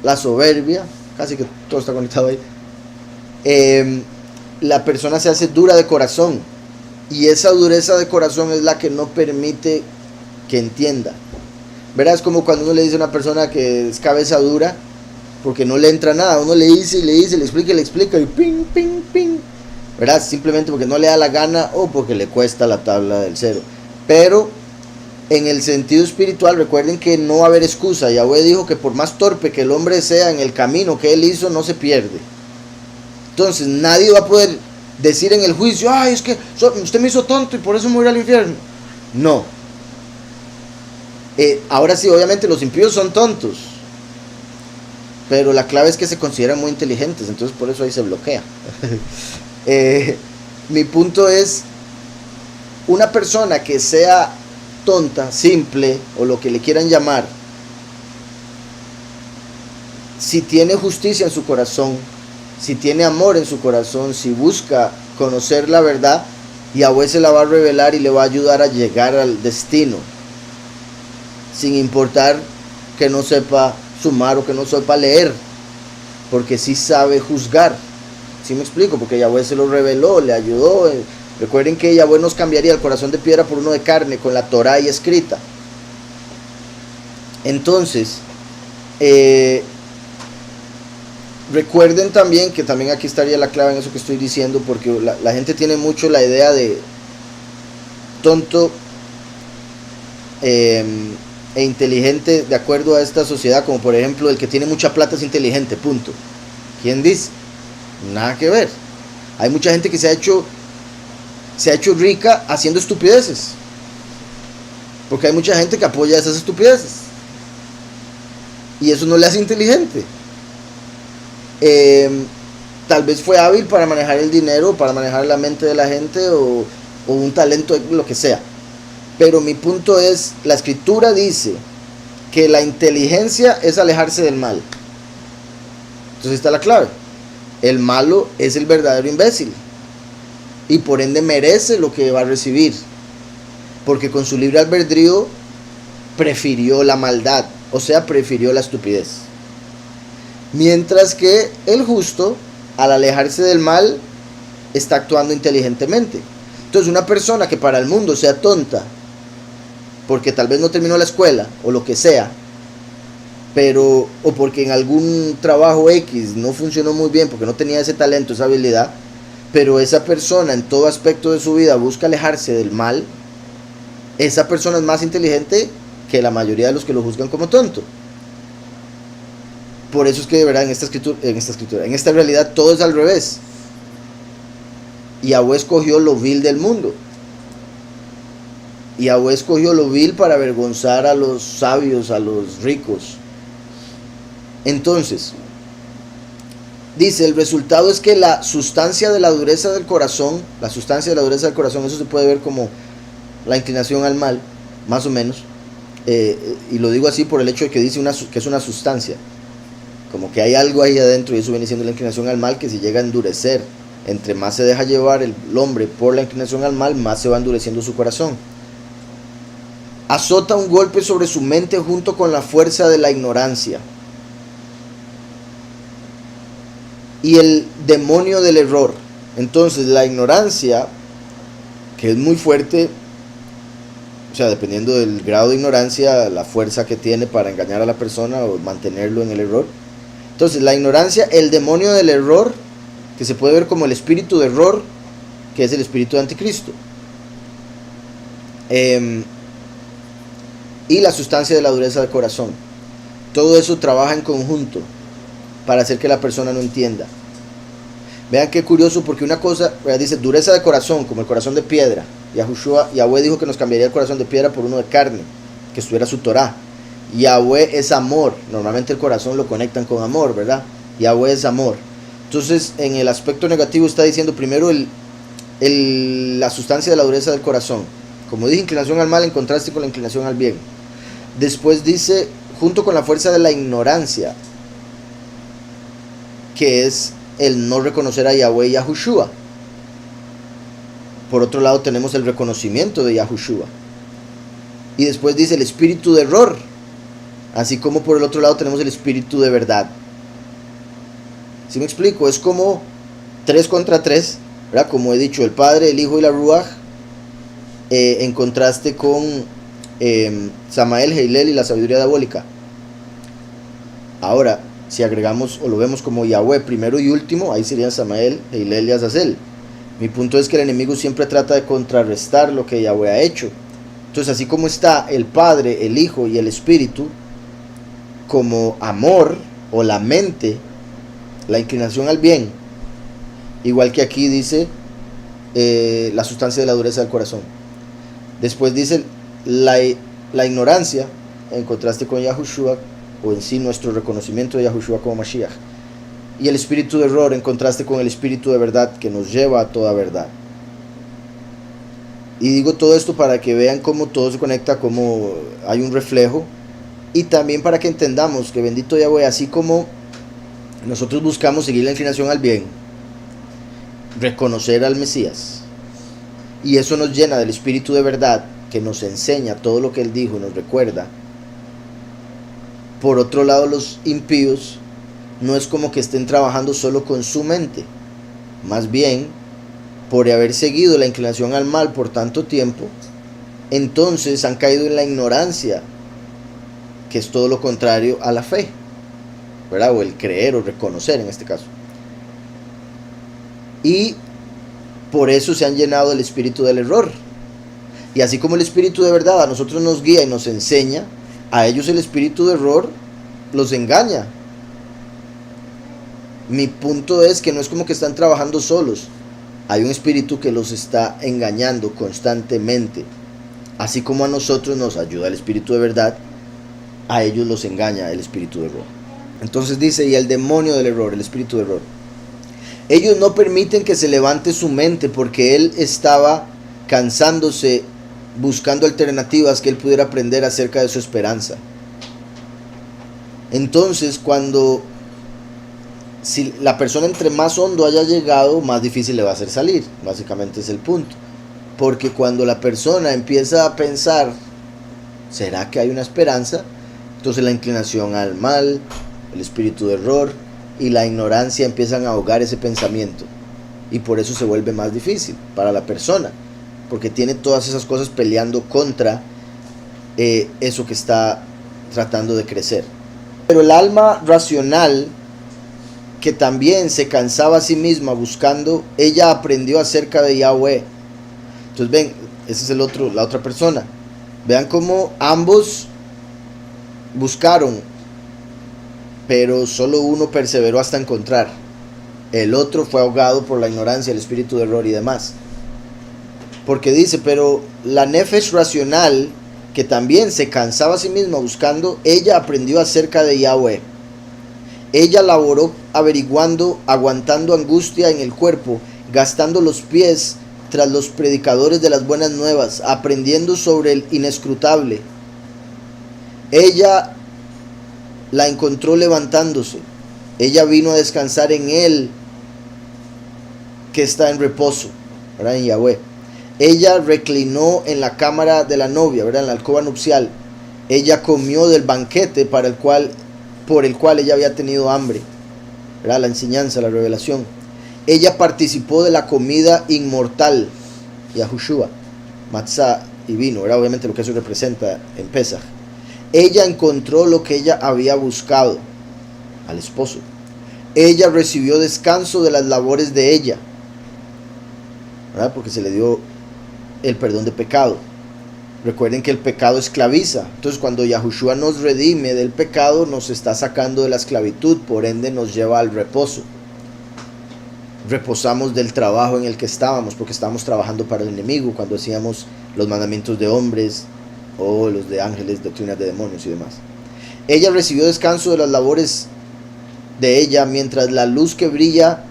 la soberbia, casi que todo está conectado ahí, la persona se hace dura de corazón, y esa dureza de corazón es la que no permite que entienda. ¿Verdad? Es como cuando uno le dice a una persona que es cabeza dura porque no le entra nada. Uno le dice, le explica y ping, ping, ping. ¿Verdad? Simplemente porque no le da la gana o porque le cuesta la tabla del cero. Pero en el sentido espiritual, recuerden que no va a haber excusa. Yahweh dijo que por más torpe que el hombre sea en el camino que él hizo, no se pierde. Entonces nadie va a poder decir en el juicio: ay, es que usted me hizo tonto y por eso me voy al infierno. No. Ahora sí, obviamente los impíos son tontos, pero la clave es que se consideran muy inteligentes, entonces por eso ahí se bloquea. Mi punto es: una persona que sea tonta, simple o lo que le quieran llamar, si tiene justicia en su corazón, si tiene amor en su corazón, si busca conocer la verdad, Yahweh se la va a revelar y le va a ayudar a llegar al destino, sin importar que no sepa sumar o que no sepa leer, porque sí sabe juzgar. ¿Sí me explico? Porque Yahweh se lo reveló, le ayudó. Recuerden que Yahweh nos cambiaría el corazón de piedra por uno de carne, con la Torá ahí escrita. Entonces, recuerden también que también aquí estaría la clave en eso que estoy diciendo, porque la gente tiene mucho la idea de tonto e inteligente de acuerdo a esta sociedad, como por ejemplo el que tiene mucha plata es inteligente, punto. ¿Quién dice? Nada que ver. Hay mucha gente que se ha hecho rica haciendo estupideces, porque hay mucha gente que apoya esas estupideces y eso no le hace inteligente. Tal vez fue hábil para manejar el dinero, para manejar la mente de la gente, o un talento, lo que sea. Pero mi punto es, la escritura dice que la inteligencia es alejarse del mal. Entonces está la clave. El malo es el verdadero imbécil, y por ende merece lo que va a recibir, porque con su libre albedrío prefirió la maldad, o sea, prefirió la estupidez. Mientras que el justo, al alejarse del mal, está actuando inteligentemente. Entonces una persona que para el mundo sea tonta, porque tal vez no terminó la escuela, o lo que sea, o porque en algún trabajo X no funcionó muy bien, porque no tenía ese talento, esa habilidad, pero esa persona en todo aspecto de su vida busca alejarse del mal, esa persona es más inteligente que la mayoría de los que lo juzgan como tonto. Por eso es que de verdad en esta realidad todo es al revés. Yahweh escogió lo vil del mundo. Yahweh escogió lo vil para avergonzar a los sabios, a los ricos. Entonces, dice, el resultado es que la sustancia de la dureza del corazón, eso se puede ver como la inclinación al mal, más o menos, y lo digo así por el hecho de que dice que es una sustancia, como que hay algo ahí adentro, y eso viene siendo la inclinación al mal, que si llega a endurecer, entre más se deja llevar el hombre por la inclinación al mal, más se va endureciendo su corazón. Azota un golpe sobre su mente junto con la fuerza de la ignorancia y el demonio del error. Entonces la ignorancia, que es muy fuerte, o sea, dependiendo del grado de ignorancia, la fuerza que tiene para engañar a la persona o mantenerlo en el error. Entonces la ignorancia, el demonio del error, que se puede ver como el espíritu de error, que es el espíritu de anticristo, y la sustancia de la dureza del corazón. Todo eso trabaja en conjunto para hacer que la persona no entienda. Vean qué curioso, porque una cosa, dice dureza de corazón, como el corazón de piedra. Yahweh dijo que nos cambiaría el corazón de piedra por uno de carne, que estuviera su Torá. Yahweh es amor. Normalmente el corazón lo conectan con amor, ¿verdad? Yahweh es amor. Entonces, en el aspecto negativo está diciendo primero la sustancia de la dureza del corazón. Como dije, inclinación al mal en contraste con la inclinación al bien. Después dice, junto con la fuerza de la ignorancia, que es el no reconocer a Yahweh y Yahushua. Por otro lado tenemos el reconocimiento de Yahushua. Y después dice el espíritu de error, así como por el otro lado tenemos el espíritu de verdad. ¿Sí me explico? Es como 3 contra 3, ¿verdad? Como he dicho, el Padre, el Hijo y la Ruach, en contraste con Samael, Heilel y la sabiduría diabólica. Ahora, si agregamos o lo vemos como Yahweh primero y último, ahí serían Samael, Heilel y Azazel. Mi punto es que el enemigo siempre trata de contrarrestar lo que Yahweh ha hecho. Entonces, así como está el Padre, el Hijo y el Espíritu como amor o la mente, la inclinación al bien, igual que aquí dice la sustancia de la dureza del corazón. Después dice la ignorancia en contraste con Yahushua, o en sí nuestro reconocimiento de Yahushua como Mashiach, y el espíritu de error en contraste con el espíritu de verdad que nos lleva a toda verdad. Y digo todo esto para que vean cómo todo se conecta, cómo hay un reflejo, y también para que entendamos que bendito Yahweh, así como nosotros buscamos seguir la inclinación al bien, reconocer al Mesías, y eso nos llena del Espíritu de verdad, que nos enseña todo lo que Él dijo y nos recuerda. Por otro lado, los impíos no es como que estén trabajando solo con su mente, más bien, por haber seguido la inclinación al mal por tanto tiempo, entonces han caído en la ignorancia, que es todo lo contrario a la fe, ¿verdad? O el creer o reconocer en este caso. Y por eso se han llenado del espíritu del error. Y así como el espíritu de verdad a nosotros nos guía y nos enseña, a ellos el espíritu de error los engaña. Mi punto es que no es como que están trabajando solos. Hay un espíritu que los está engañando constantemente. Así como a nosotros nos ayuda el espíritu de verdad, a ellos los engaña el espíritu de error. Entonces dice, y el demonio del error, el espíritu de error. Ellos no permiten que se levante su mente porque él estaba cansándose, buscando alternativas que él pudiera aprender acerca de su esperanza. Entonces, si la persona entre más hondo haya llegado, más difícil le va a hacer salir. Básicamente es el punto. Porque cuando la persona empieza a pensar, ¿será que hay una esperanza? Entonces la inclinación al mal, el espíritu de error y la ignorancia empiezan a ahogar ese pensamiento. Y por eso se vuelve más difícil para la persona. Porque tiene todas esas cosas peleando contra eso que está tratando de crecer. Pero el alma racional, que también se cansaba a sí misma buscando, ella aprendió acerca de Yahweh. Entonces ven, ese es la otra persona. Vean cómo ambos buscaron, pero solo uno perseveró hasta encontrar. El otro fue ahogado por la ignorancia, el espíritu de error y demás. Porque dice, pero la nefesh racional, que también se cansaba a sí misma buscando, ella aprendió acerca de Yahweh. Ella laboró averiguando, aguantando angustia en el cuerpo, gastando los pies tras los predicadores de las buenas nuevas, aprendiendo sobre el inescrutable. Ella la encontró levantándose. Ella vino a descansar en él, que está en reposo, ¿verdad? En Yahweh. Ella reclinó en la cámara de la novia, ¿verdad? En la alcoba nupcial. Ella comió del banquete por el cual ella había tenido hambre, ¿verdad? La enseñanza, la revelación. Ella participó de la comida inmortal, Yahushua, matzah y vino, ¿verdad? Obviamente lo que eso representa en Pesaj. Ella encontró lo que ella había buscado, al esposo. Ella recibió descanso de las labores de ella, ¿verdad? Porque se le dio el perdón de pecado. Recuerden que el pecado esclaviza. Entonces cuando Yahushua nos redime del pecado, nos está sacando de la esclavitud, por ende nos lleva al reposo. Reposamos del trabajo en el que estábamos, porque estábamos trabajando para el enemigo cuando hacíamos los mandamientos de hombres o los de ángeles, doctrinas de demonios y demás. Ella recibió descanso de las labores de ella, mientras la luz que brilla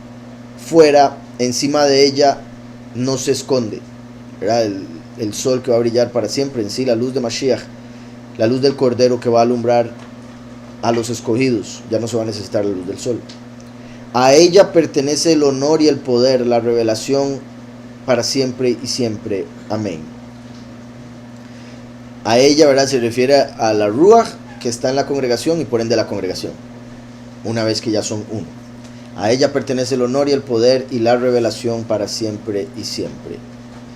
fuera encima de ella no se esconde, ¿verdad? El sol que va a brillar para siempre, en sí la luz de Mashiach, la luz del Cordero que va a alumbrar a los escogidos. Ya no se va a necesitar la luz del sol. A ella pertenece el honor y el poder, la revelación para siempre y siempre. Amén. A ella, ¿verdad? Se refiere a la Ruach que está en la congregación y por ende la congregación, una vez que ya son uno. A ella pertenece el honor y el poder y la revelación para siempre y siempre.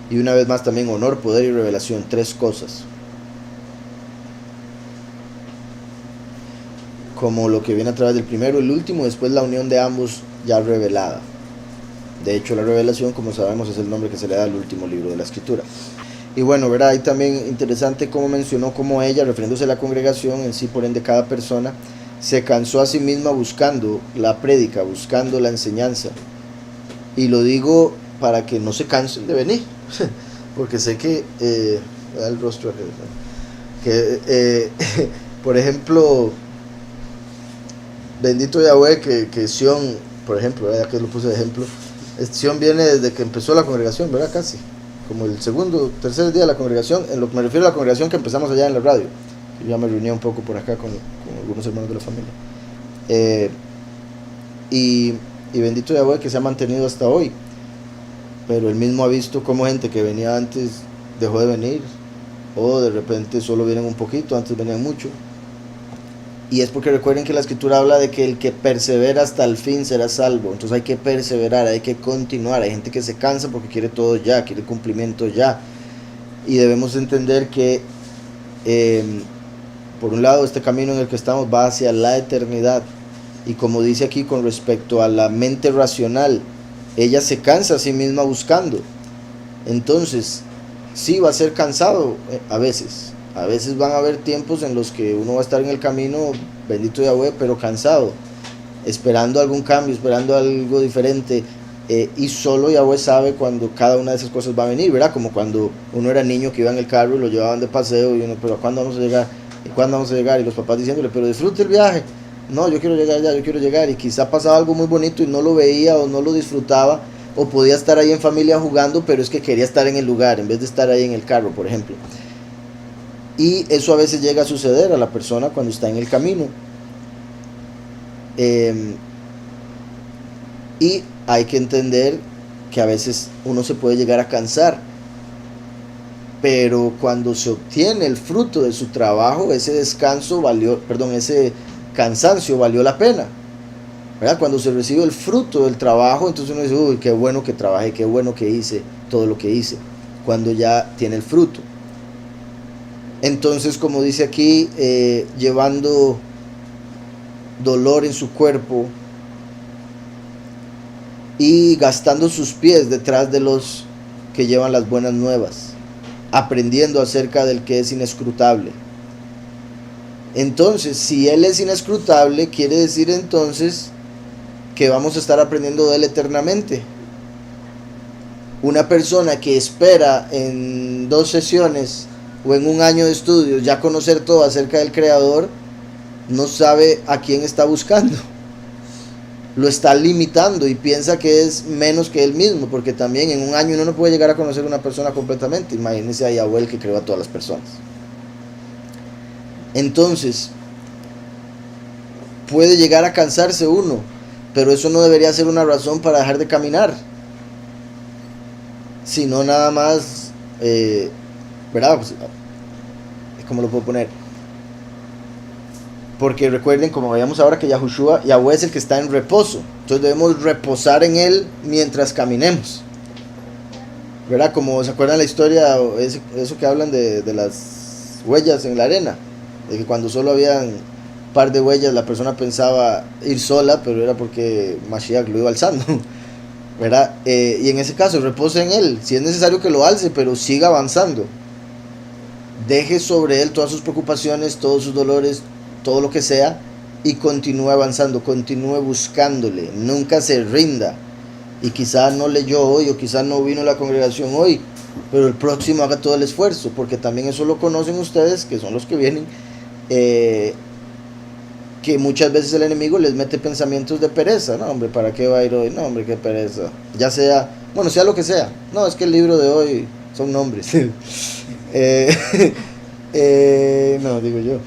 Y una vez más también honor, poder y revelación, tres cosas. Como lo que viene a través del primero y el último, después la unión de ambos ya revelada. De hecho, la revelación, como sabemos, es el nombre que se le da al último libro de la Escritura. Y bueno, ¿verdad? Ahí también interesante cómo mencionó cómo ella, refiriéndose a la congregación en sí, por ende cada persona, se cansó a sí misma buscando la prédica, buscando la enseñanza. Y lo digo para que no se cansen de venir, porque sé que el rostro que por ejemplo, bendito Yahweh, que Sion, por ejemplo, ya que lo puse de ejemplo, Sion viene desde que empezó la congregación, ¿verdad? Casi como el segundo, tercer día de la congregación, en lo que me refiero a la congregación que empezamos allá en la radio. Yo ya me reuní un poco por acá con algunos hermanos de la familia, y bendito Yahweh que se ha mantenido hasta hoy. pero él mismo ha visto como gente que venía antes dejó de venir, o de repente solo vienen un poquito, antes venían mucho. Y es porque recuerden que la escritura habla de que el que persevera hasta el fin será salvo. Entonces hay que perseverar, hay que continuar. Hay gente que se cansa porque quiere todo ya, quiere cumplimiento ya. Y debemos entender que, eh, por un lado, este camino en el que estamos va hacia la eternidad. Y como dice aquí con respecto a la mente racional, ella se cansa a sí misma buscando. Entonces, sí va a ser cansado a veces. A veces van a haber tiempos en los que uno va a estar en el camino, bendito Yahweh, pero cansado, esperando algún cambio, esperando algo diferente. Y solo Yahweh sabe cuando cada una de esas cosas va a venir, ¿verdad? Como cuando uno era niño que iba en el carro y lo llevaban de paseo y uno, pero ¿cuándo vamos a llegar? ¿Y cuándo vamos a llegar? Y los papás diciéndole, pero disfrute el viaje. No, yo quiero llegar ya, yo quiero llegar. Y quizá pasaba algo muy bonito y no lo veía o no lo disfrutaba, o podía estar ahí en familia jugando, pero es que quería estar en el lugar en vez de estar ahí en el carro, por ejemplo. Y eso a veces llega a suceder a la persona cuando está en el camino. Y hay que entender que a veces uno se puede llegar a cansar, pero cuando se obtiene el fruto de su trabajo, ese descanso valió, perdón, ese cansancio valió la pena, ¿verdad? Cuando se recibe el fruto del trabajo, entonces uno dice, uy, qué bueno que trabajé, qué bueno que hice todo lo que hice, cuando ya tiene el fruto. Entonces, como dice aquí, llevando dolor en su cuerpo y gastando sus pies detrás de los que llevan las buenas nuevas, aprendiendo acerca del que es inescrutable. Entonces, si Él es inescrutable, quiere decir entonces que vamos a estar aprendiendo de Él eternamente. Una persona que espera en 2 sesiones o en un año de estudios ya conocer todo acerca del Creador, no sabe a quién está buscando. Lo está limitando y piensa que es menos que él mismo, porque también en un año uno no puede llegar a conocer a una persona completamente. Imagínense a Yahweh que creó a todas las personas. Entonces, puede llegar a cansarse uno, pero eso no debería ser una razón para dejar de caminar, sino nada más, ¿verdad? Pues, ¿cómo lo puedo poner? Porque recuerden, como veíamos ahora, que Yahweh es el que está en reposo. Entonces debemos reposar en Él mientras caminemos, ¿verdad? Como se acuerdan la historia, eso que hablan de las huellas en la arena, de que cuando solo habían un par de huellas, la persona pensaba ir sola, pero era porque Mashiach lo iba alzando, ¿verdad? Y en ese caso, repose en Él. Si es necesario que lo alce, pero siga avanzando. Deje sobre Él todas sus preocupaciones, todos sus dolores, todo lo que sea, y continúe avanzando, continúe buscándole, nunca se rinda. Y quizá no leyó hoy, o quizá no vino a la congregación hoy, pero el próximo haga todo el esfuerzo, porque también eso lo conocen ustedes, que son los que vienen, que muchas veces el enemigo les mete pensamientos de pereza. No, hombre, ¿para qué va a ir hoy? No, hombre, qué pereza. Ya sea, bueno, sea lo que sea. No, es que el libro de hoy son nombres. No, digo yo.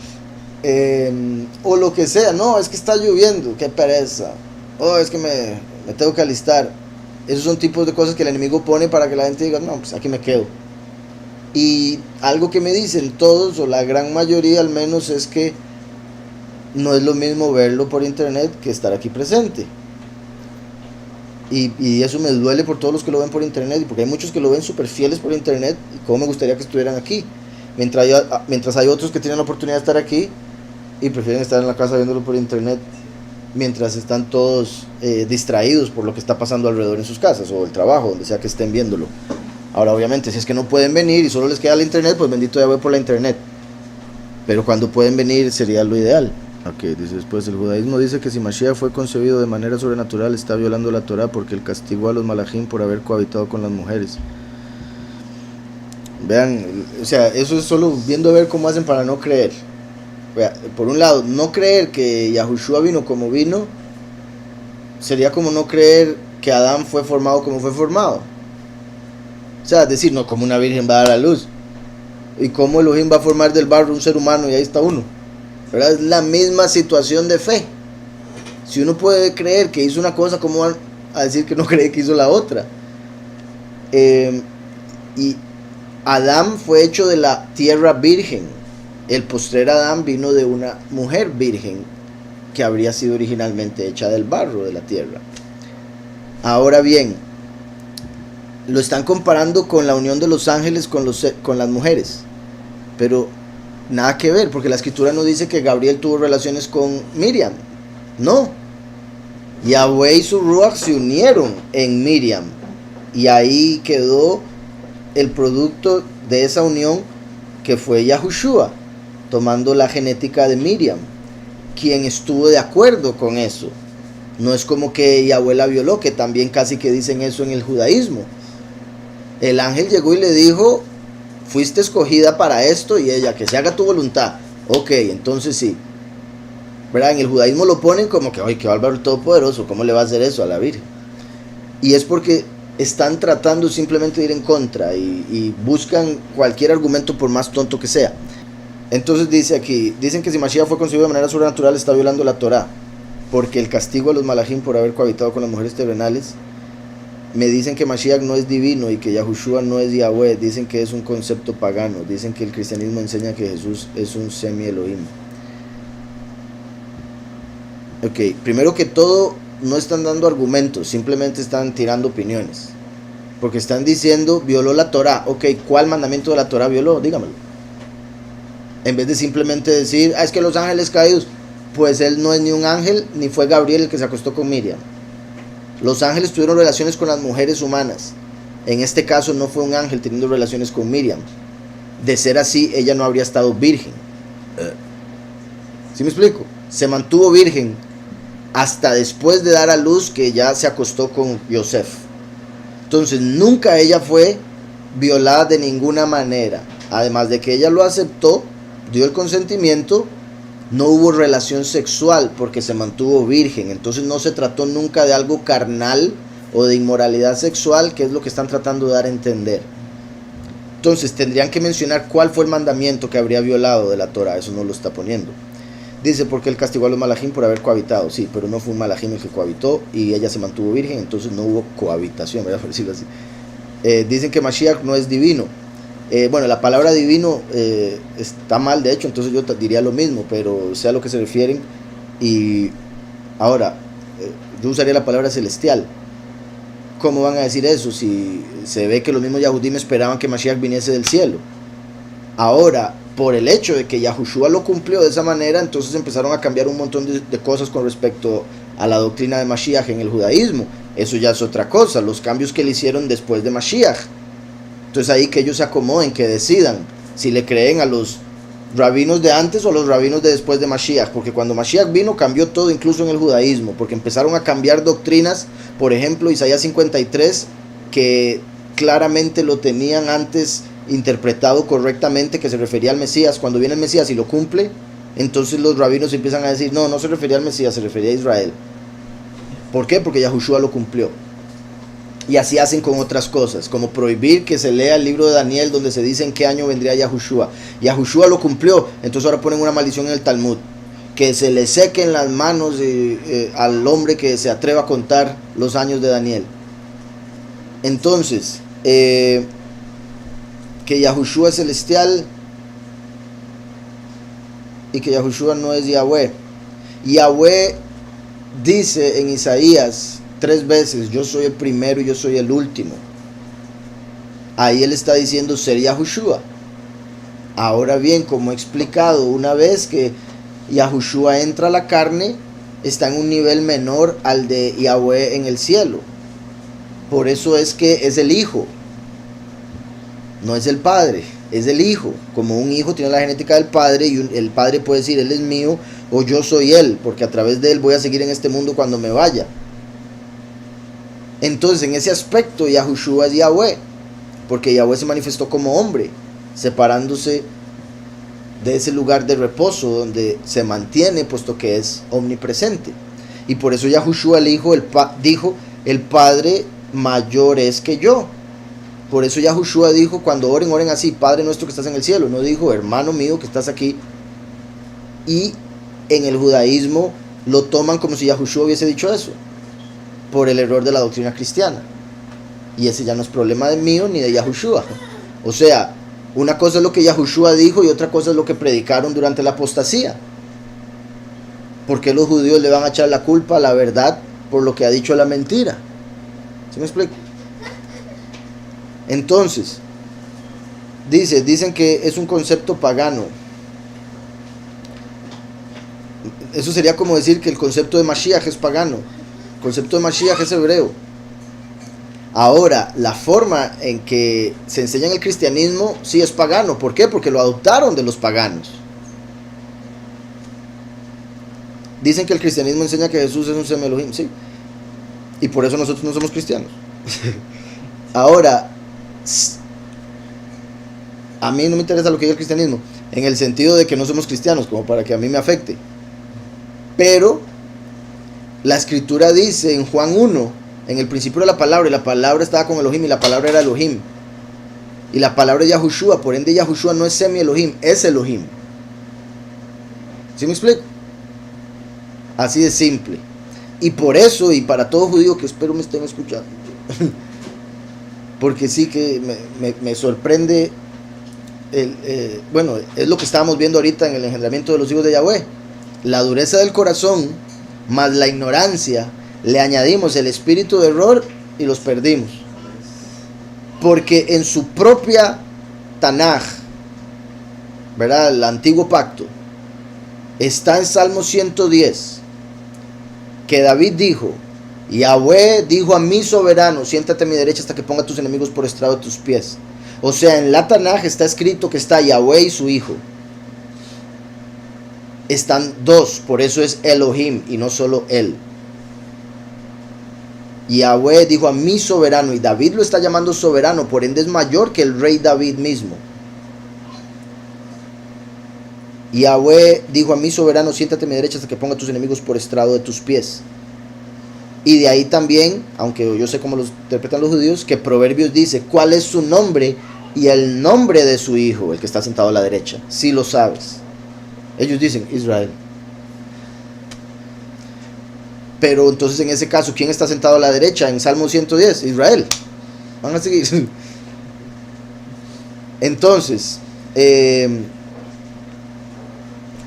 O lo que sea. No, es que está lloviendo, qué pereza. Oh, es que me tengo que alistar. Esos son tipos de cosas que el enemigo pone para que la gente diga, no, pues aquí me quedo. Y algo que me dicen todos, o la gran mayoría al menos, es que no es lo mismo verlo por internet que estar aquí presente. Y eso me duele por todos los que lo ven por internet, porque hay muchos que lo ven súper fieles por internet, y cómo me gustaría que estuvieran aquí. Mientras hay otros que tienen la oportunidad de estar aquí y prefieren estar en la casa viéndolo por internet, mientras están todos distraídos por lo que está pasando alrededor en sus casas o el trabajo, donde sea que estén viéndolo. Ahora, obviamente, si es que no pueden venir y solo les queda la internet, pues bendito Yahweh por la internet. Pero cuando pueden venir sería lo ideal. Ok, dice después, el judaísmo dice que si Mashiach fue concebido de manera sobrenatural, está violando la Torah porque él castigó a los malajim por haber cohabitado con las mujeres. Vean, o sea, eso es solo viendo a ver cómo hacen para no creer. Vea, por un lado, no creer que Yahushua vino como vino sería como no creer que Adán fue formado como fue formado. O sea, decir, no, como una virgen va a dar a luz. Y cómo Elohim va a formar del barro un ser humano y ahí está uno. ¿Verdad? Es la misma situación de fe. Si uno puede creer que hizo una cosa, ¿cómo van a decir que no cree que hizo la otra? Y Adán fue hecho de la tierra virgen. El postrer Adán vino de una mujer virgen que habría sido originalmente hecha del barro de la tierra. Ahora bien, lo están comparando con la unión de los ángeles con las mujeres, pero nada que ver, porque la escritura no dice que Gabriel tuvo relaciones con Miriam. No. Yahweh y su Ruach se unieron en Miriam, y ahí quedó el producto de esa unión, que fue Yahushua, tomando la genética de Miriam, quien estuvo de acuerdo con eso. No es como que Yahweh la violó, que también casi que dicen eso en el judaísmo. El ángel llegó y le dijo: fuiste escogida para esto, y ella: que se haga tu voluntad. Ok, entonces sí. ¿Verdad? En el judaísmo lo ponen como que: ¡ay, qué bárbaro el Todopoderoso! ¿Cómo le va a hacer eso a la Virgen? Y es porque están tratando simplemente de ir en contra y buscan cualquier argumento, por más tonto que sea. Entonces dice aquí, dicen que si Mashiach fue concebido de manera sobrenatural, está violando la Torah, porque el castigo a los malajim por haber cohabitado con las mujeres terrenales. Me dicen que Mashiach no es divino y que Yahushua no es Yahweh. Dicen que es un concepto pagano. Dicen que el cristianismo enseña que Jesús es un semi-Elohim. Ok, primero que todo, no están dando argumentos, simplemente están tirando opiniones. Porque están diciendo: violó la Torah. Ok, ¿cuál mandamiento de la Torah violó? Dígamelo. En vez de simplemente decir: es que los ángeles caídos. Pues él no es ni un ángel, ni fue Gabriel el que se acostó con Miriam. Los ángeles tuvieron relaciones con las mujeres humanas. En este caso no fue un ángel teniendo relaciones con Miriam. De ser así, ella no habría estado virgen. ¿Sí me explico? Se mantuvo virgen hasta después de dar a luz, que ya se acostó con Yosef. Entonces nunca ella fue violada de ninguna manera. Además de que ella lo aceptó, dio el consentimiento, no hubo relación sexual porque se mantuvo virgen. Entonces no se trató nunca de algo carnal o de inmoralidad sexual, que es lo que están tratando de dar a entender. Entonces tendrían que mencionar cuál fue el mandamiento que habría violado de la Torah. Eso no lo está poniendo. Dice: porque él castigó a los malajim por haber cohabitado. Sí, pero no fue un malajim el que cohabitó, y ella se mantuvo virgen, entonces no hubo cohabitación, ¿verdad? Por decirlo así. Dicen que Mashiach no es divino. Bueno, la palabra divino está mal, de hecho, entonces yo diría lo mismo, pero sea a lo que se refieren. Y ahora, yo usaría la palabra celestial. ¿Cómo van a decir eso si se ve que los mismos Yahudim esperaban que Mashiach viniese del cielo? Ahora, por el hecho de que Yahushua lo cumplió de esa manera, entonces empezaron a cambiar un montón de cosas con respecto a la doctrina de Mashiach en el judaísmo. Eso ya es otra cosa, los cambios que le hicieron después de Mashiach. Entonces ahí que ellos se acomoden, que decidan si le creen a los rabinos de antes o a los rabinos de después de Mashiach. Porque cuando Mashiach vino, cambió todo, incluso en el judaísmo, porque empezaron a cambiar doctrinas. Por ejemplo, Isaías 53, que claramente lo tenían antes interpretado correctamente, que se refería al Mesías. Cuando viene el Mesías y lo cumple, entonces los rabinos empiezan a decir: no, no se refería al Mesías, se refería a Israel. ¿Por qué? Porque Yahushua lo cumplió. Y así hacen con otras cosas, como prohibir que se lea el libro de Daniel, donde se dice en qué año vendría Yahushua. Yahushua lo cumplió, entonces ahora ponen una maldición en el Talmud: que se le sequen las manos al hombre que se atreva a contar los años de Daniel. Entonces, que Yahushua es celestial y que Yahushua no es Yahweh. Yahweh dice en Isaías 3 veces: yo soy el primero y yo soy el último. Ahí él está diciendo ser Yahushua. Ahora bien, como he explicado una vez, que Yahushua entra a la carne, está en un nivel menor al de Yahweh en el cielo. Por eso es que es el Hijo, no es el Padre, es el Hijo. Como un hijo tiene la genética del Padre, y el Padre puede decir: él es mío, o yo soy él, porque a través de él voy a seguir en este mundo cuando me vaya. Entonces, en ese aspecto, Yahushua es Yahweh, porque Yahweh se manifestó como hombre, separándose de ese lugar de reposo donde se mantiene, puesto que es omnipresente. Y por eso Yahushua el Hijo dijo: el Padre mayor es que yo. Por eso Yahushua dijo: cuando oren, oren así: Padre nuestro que estás en el cielo. No dijo: hermano mío que estás aquí. Y en el judaísmo lo toman como si Yahushua hubiese dicho eso, por el error de la doctrina cristiana. Y ese ya no es problema de mío ni de Yahushua. O sea, una cosa es lo que Yahushua dijo y otra cosa es lo que predicaron durante la apostasía. ¿Por qué los judíos le van a echar la culpa a la verdad por lo que ha dicho la mentira? ¿Sí me explico? Entonces, dicen que es un concepto pagano. Eso sería como decir que el concepto de Mashiach es pagano. El concepto de Mashiach es hebreo. Ahora, la forma en que se enseña en el cristianismo sí es pagano. ¿Por qué? Porque lo adoptaron de los paganos. Dicen que el cristianismo enseña que Jesús es un Sem Elohim, sí. Y por eso nosotros no somos cristianos. Ahora, a mí no me interesa lo que diga el cristianismo, en el sentido de que no somos cristianos, como para que a mí me afecte. Pero la escritura dice en Juan 1, en el principio era la palabra, y la palabra estaba con Elohim, y la palabra era Elohim. Y la palabra es Yahushua, por ende Yahushua no es Semi Elohim, es Elohim. ¿Sí me explico? Así de simple. Y por eso, y para todo judío que espero me estén escuchando, porque sí que me sorprende, bueno, es lo que estábamos viendo ahorita en el engendramiento de los hijos de Yahweh. La dureza del corazón, más la ignorancia, le añadimos el espíritu de error y los perdimos. Porque en su propia Tanaj, ¿verdad? El antiguo pacto, está en Salmo 110, que David dijo, Yahweh dijo a mi soberano, siéntate a mi derecha hasta que ponga a tus enemigos por estrado de tus pies. O sea, en la Tanaj está escrito que está Yahweh y su hijo. Están dos, por eso es Elohim y no solo él. Yahweh dijo a mi soberano, y David lo está llamando soberano, por ende es mayor que el rey David mismo. Yahweh dijo a mi soberano, siéntate a mi derecha hasta que ponga a tus enemigos por estrado de tus pies. Y de ahí también, aunque yo sé cómo lo interpretan los judíos, que Proverbios dice cuál es su nombre y el nombre de su hijo, el que está sentado a la derecha, si lo sabes. Ellos dicen Israel. Pero entonces en ese caso, ¿quién está sentado a la derecha en Salmo 110? Israel. Van a seguir. Entonces,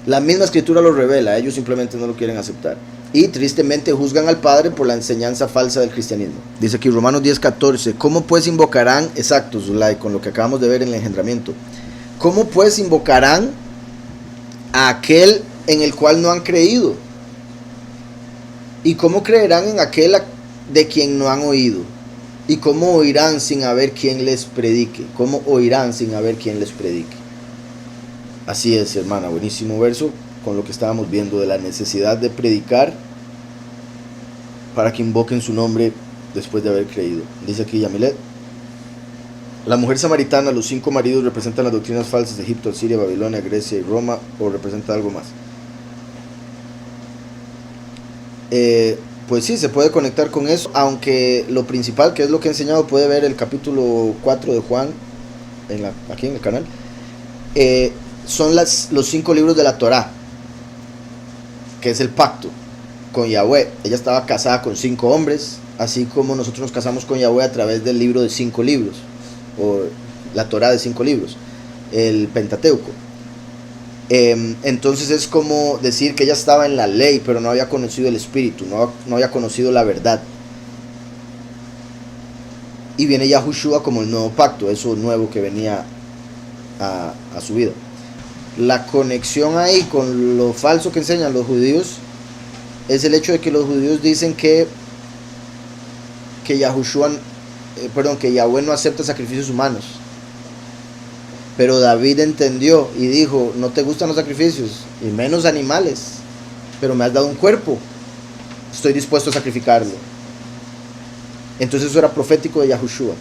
la misma escritura lo revela, ellos simplemente no lo quieren aceptar. Y tristemente juzgan al Padre por la enseñanza falsa del cristianismo. Dice aquí Romanos 10:14, ¿cómo pues invocarán, exacto, Zulay, con lo que acabamos de ver en el engendramiento, cómo pues invocarán a aquel en el cual no han creído? ¿Y cómo creerán en aquel de quien no han oído? ¿Y cómo oirán sin haber quien les predique? ¿Cómo oirán sin haber quien les predique? Así es, hermana, buenísimo verso con lo que estábamos viendo de la necesidad de predicar para que invoquen su nombre después de haber creído. Dice aquí Yamilet, la mujer samaritana, los 5 maridos representan las doctrinas falsas de Egipto, Asiria, Babilonia, Grecia y Roma, o representa algo más. Pues sí, se puede conectar con eso, aunque lo principal, que es lo que he enseñado, puede ver el capítulo 4 de Juan, aquí en el canal, son los 5 libros de la Torá, que es el pacto con Yahweh. Ella estaba casada con 5 hombres, así como nosotros nos casamos con Yahweh a través del libro de 5 libros, o la Torá de 5 libros, el Pentateuco. Entonces es como decir que ella estaba en la ley, pero no había conocido el Espíritu, no había conocido la verdad. Y viene Yahushua como el nuevo pacto, eso nuevo que venía a su vida. La conexión ahí con lo falso que enseñan los judíos es el hecho de que los judíos dicen que Yahweh no acepta sacrificios humanos. Pero David entendió y dijo, no te gustan los sacrificios, y menos animales, pero me has dado un cuerpo, estoy dispuesto a sacrificarlo. Entonces eso era profético de Yahushua.